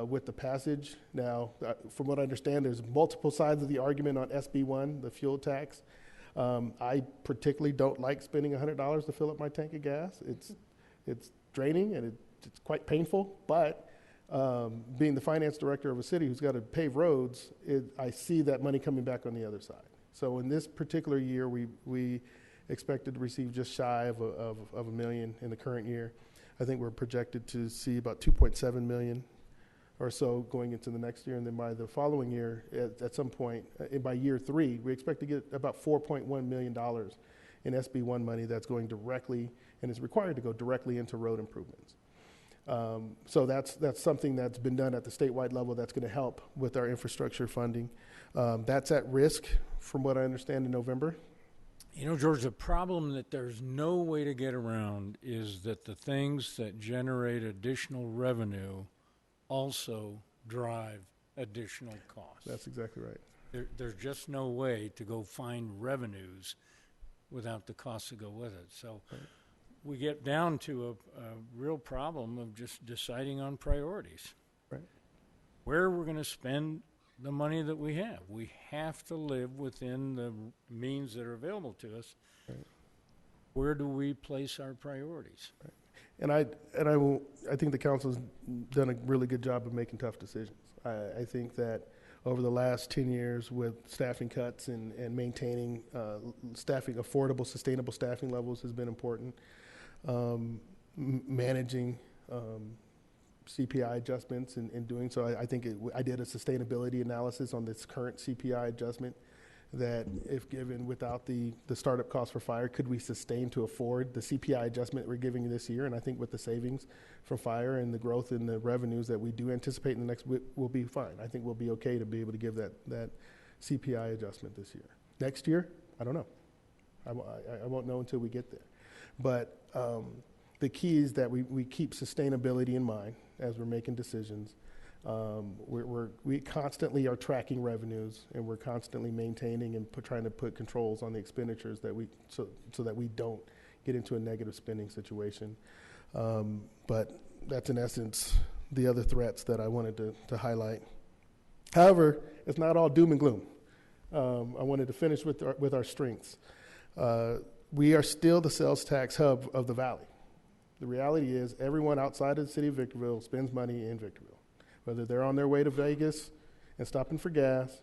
with the passage. Now, from what I understand, there's multiple sides of the argument on SB1, the fuel tax. I particularly don't like spending $100 to fill up my tank of gas. It's draining and it's quite painful, but being the finance director of a city who's got to pave roads, I see that money coming back on the other side. So in this particular year, we expected to receive just shy of $1 million in the current year. I think we're projected to see about $2.7 million or so going into the next year. And then by the following year, at some point, by year 3, we expect to get about $4.1 million in SB1 money that's going directly, and is required to go directly into road improvements. So that's something that's been done at the statewide level that's going to help with our infrastructure funding. That's at risk, from what I understand, in November. You know, George, the problem that there's no way to get around is that the things that generate additional revenue also drive additional costs. That's exactly right. There's just no way to go find revenues without the costs that go with it. So we get down to a real problem of just deciding on priorities. Right. Where we're going to spend the money that we have. We have to live within the means that are available to us. Right. Where do we place our priorities? Right. And I think the council's done a really good job of making tough decisions. I think that over the last 10 years, with staffing cuts and maintaining affordable, sustainable staffing levels has been important. Managing CPI adjustments and doing so. I think I did a sustainability analysis on this current CPI adjustment, that if given without the startup cost for fire, could we sustain to afford the CPI adjustment we're giving this year? And I think with the savings from fire and the growth in the revenues that we do anticipate in the next, we'll be fine. I think we'll be okay to be able to give that CPI adjustment this year. Next year, I don't know. I won't know until we get there. But the key is that we keep sustainability in mind as we're making decisions. We constantly are tracking revenues, and we're constantly maintaining and trying to put controls on the expenditures so that we don't get into a negative spending situation. But that's in essence the other threats that I wanted to highlight. However, it's not all doom and gloom. I wanted to finish with our strengths. We are still the sales tax hub of the Valley. The reality is everyone outside of the city of Victorville spends money in Victorville, whether they're on their way to Vegas and stopping for gas,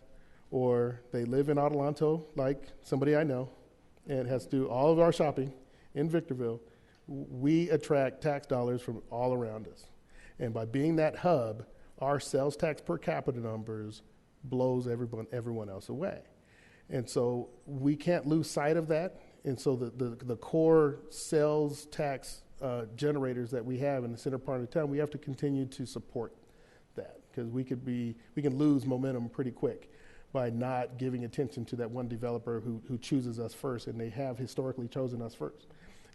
or they live in Adelanto, like somebody I know, and has to do all of our shopping in Victorville. We attract tax dollars from all around us. And by being that hub, our sales tax per capita numbers blows everyone else away. And so we can't lose sight of that. And so the core sales tax generators that we have in the center part of town, we have to continue to support that, because we can lose momentum pretty quick by not giving attention to that one developer who chooses us first, and they have historically chosen us first.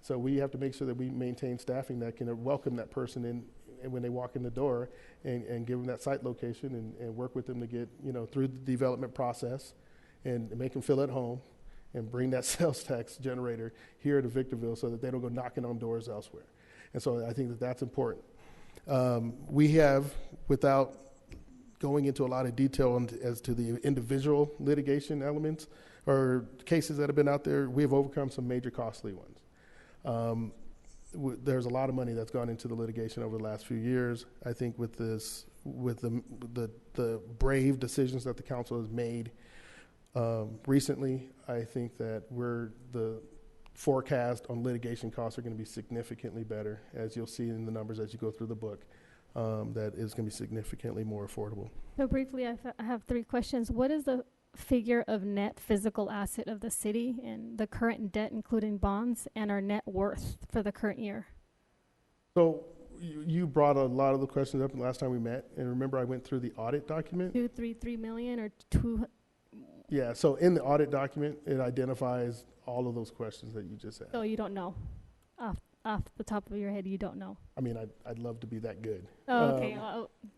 So we have to make sure that we maintain staffing that can welcome that person in when they walk in the door, and give them that site location and work with them to get through the development process and make them feel at home, and bring that sales tax generator here to Victorville so that they don't go knocking on doors elsewhere. And so I think that that's important. We have, without going into a lot of detail as to the individual litigation elements or cases that have been out there, we have overcome some major costly ones. There's a lot of money that's gone into the litigation over the last few years. I think with the brave decisions that the council has made recently, I think that the forecast on litigation costs are going to be significantly better, as you'll see in the numbers as you go through the book. That is going to be significantly more affordable. So briefly, I have 3 questions. What is the figure of net physical asset of the city, and the current debt, including bonds, and our net worth for the current year? So you brought a lot of the questions up the last time we met, and remember I went through the audit document? 233 million or 2? Yeah, so in the audit document, it identifies all of those questions that you just asked. So you don't know? Off the top of your head, you don't know? I mean, I'd love to be that good. Oh, okay.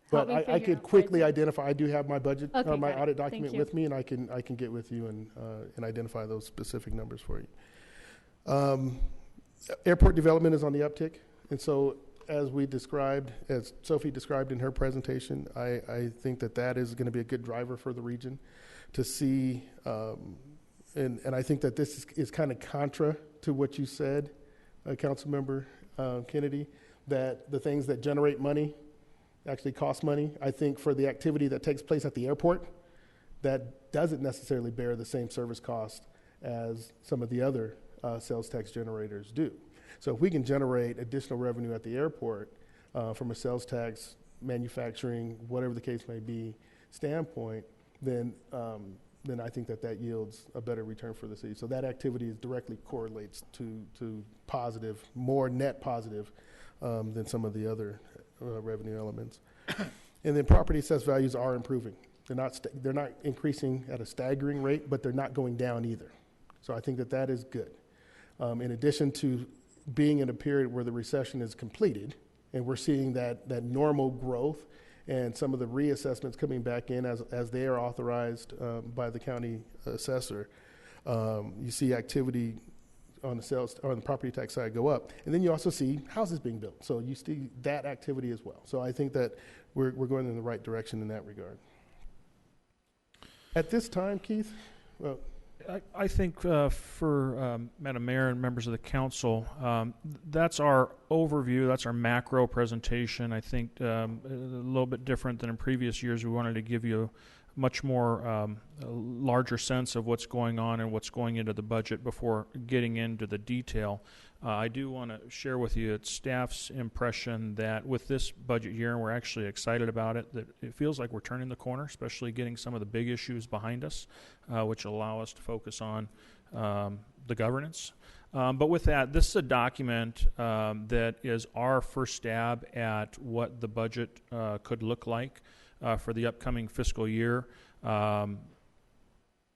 But I could quickly identify. I do have my budget, Okay, my got it. audit document Thank you. with me, and I can get with you and identify those specific numbers for you. Airport development is on the uptick, and so as Sophie described in her presentation, I think that is going to be a good driver for the region to see, and I think that this is kind of contra to what you said, Councilmember Kennedy, that the things that generate money actually cost money. I think for the activity that takes place at the airport, that doesn't necessarily bear the same service cost as some of the other sales tax generators do. So if we can generate additional revenue at the airport from a sales tax manufacturing, whatever the case may be, standpoint, then I think that yields a better return for the city. So that activity directly correlates to positive, more net positive than some of the other revenue elements. And then property assessed values are improving. They're not increasing at a staggering rate, but they're not going down either. So I think that is good. In addition to being in a period where the recession is completed, and we're seeing that normal growth and some of the reassessments coming back in as they are authorized by the county assessor, you see activity on the property tax side go up, and then you also see houses being built. So you see that activity as well. So I think that we're going in the right direction in that regard. At this time, Keith, well, I think for Madam Mayor and members of the council, that's our overview, that's our macro presentation. I think a little bit different than in previous years. We wanted to give you a much more a larger sense of what's going on and what's going into the budget before getting into the detail. I do want to share with you staff's impression that with this budget year, and we're actually excited about it, that it feels like we're turning the corner, especially getting some of the big issues behind us, which allow us to focus on the governance. But with that, this is a document that is our first stab at what the budget could look like for the upcoming fiscal year.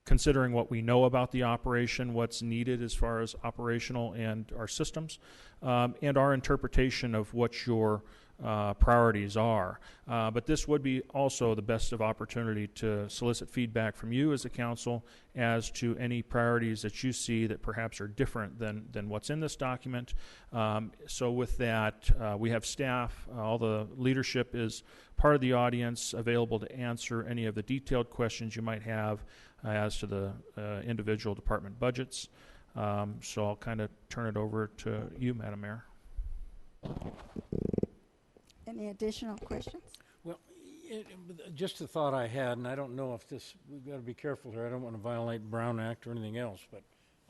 Considering what we know about the operation, what's needed as far as operational and our systems, and our interpretation of what your priorities are. But this would be also the best of opportunity to solicit feedback from you as a council as to any priorities that you see that perhaps are different than what's in this document. So with that, we have staff, all the leadership is part of the audience available to answer any of the detailed questions you might have as to the individual department budgets. So I'll kind of turn it over to you, Madam Mayor. Any additional questions? Well, just a thought I had, and I don't know if this, we've got to be careful here. I don't want to violate Brown Act or anything else, but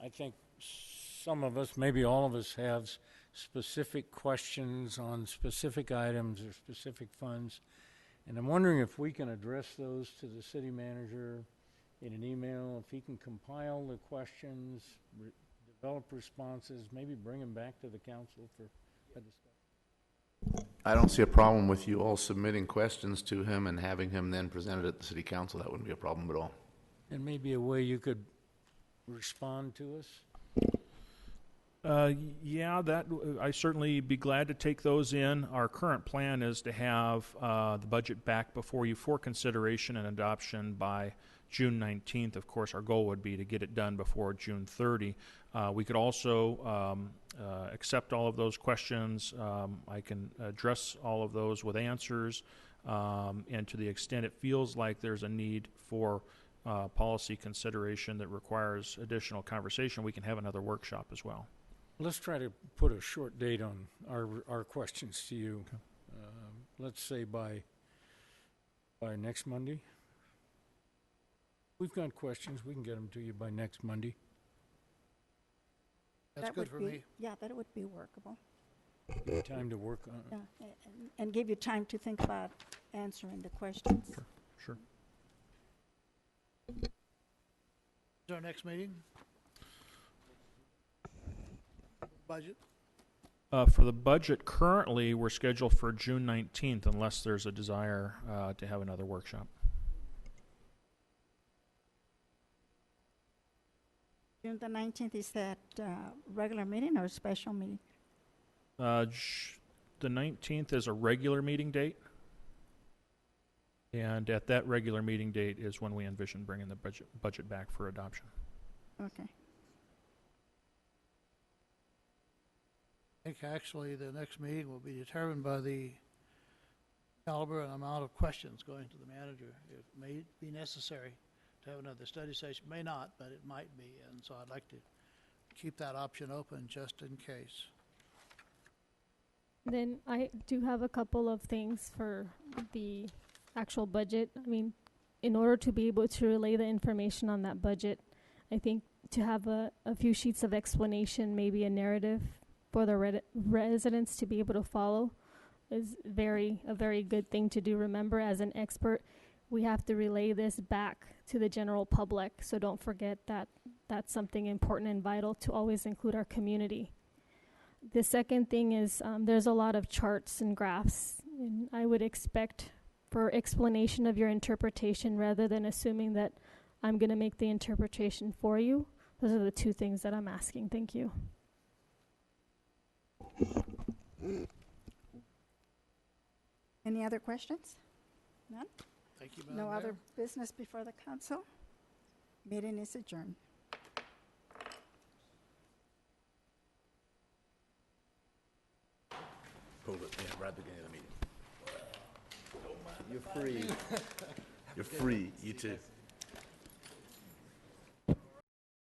I think some of us, maybe all of us, have specific questions on specific items or specific funds. And I'm wondering if we can address those to the city manager in an email, if he can compile the questions, develop responses, maybe bring them back to the council for a discussion. I don't see a problem with you all submitting questions to him and having him then presented at the city council. That wouldn't be a problem at all. And maybe a way you could respond to us? Yeah, that I certainly be glad to take those in. Our current plan is to have the budget back before you for consideration and adoption by June 19th. Of course, our goal would be to get it done before June 30. We could also accept all of those questions. I can address all of those with answers, and to the extent it feels like there's a need for policy consideration that requires additional conversation, we can have another workshop as well. Let's try to put a short date on our questions to you. Okay. Let's say by next Monday. We've got questions. We can get them to you by next Monday. That's good for me. Yeah, that would be workable. Time to work on it. Yeah, and give you time to think about answering the questions. Sure. Is our next meeting? Budget? For the budget, currently we're scheduled for June 19th unless there's a desire to have another workshop. June the 19th, is that regular meeting or special meeting? The 19th is a regular meeting date, and at that regular meeting date is when we envision bringing the budget back for adoption. Okay. I think actually the next meeting will be determined by the caliber and amount of questions going to the manager. It may be necessary to have another study session, may not, but it might be, and so I'd like to keep that option open just in case. Then I do have a couple of things for the actual budget. I mean, in order to be able to relay the information on that budget, I think to have a few sheets of explanation, maybe a narrative for the residents to be able to follow, is a very good thing to do. Remember, as an expert, we have to relay this back to the general public. So don't forget that that's something important and vital to always include our community. The second thing is there's a lot of charts and graphs, and I would expect for explanation of your interpretation rather than assuming that I'm going to make the interpretation for you. Those are the two things that I'm asking. Thank you. Any other questions? None? Thank you, No other business before the council? Meeting is adjourned. Hold it, yeah, right at the beginning of the meeting. You're free. You're free, you too.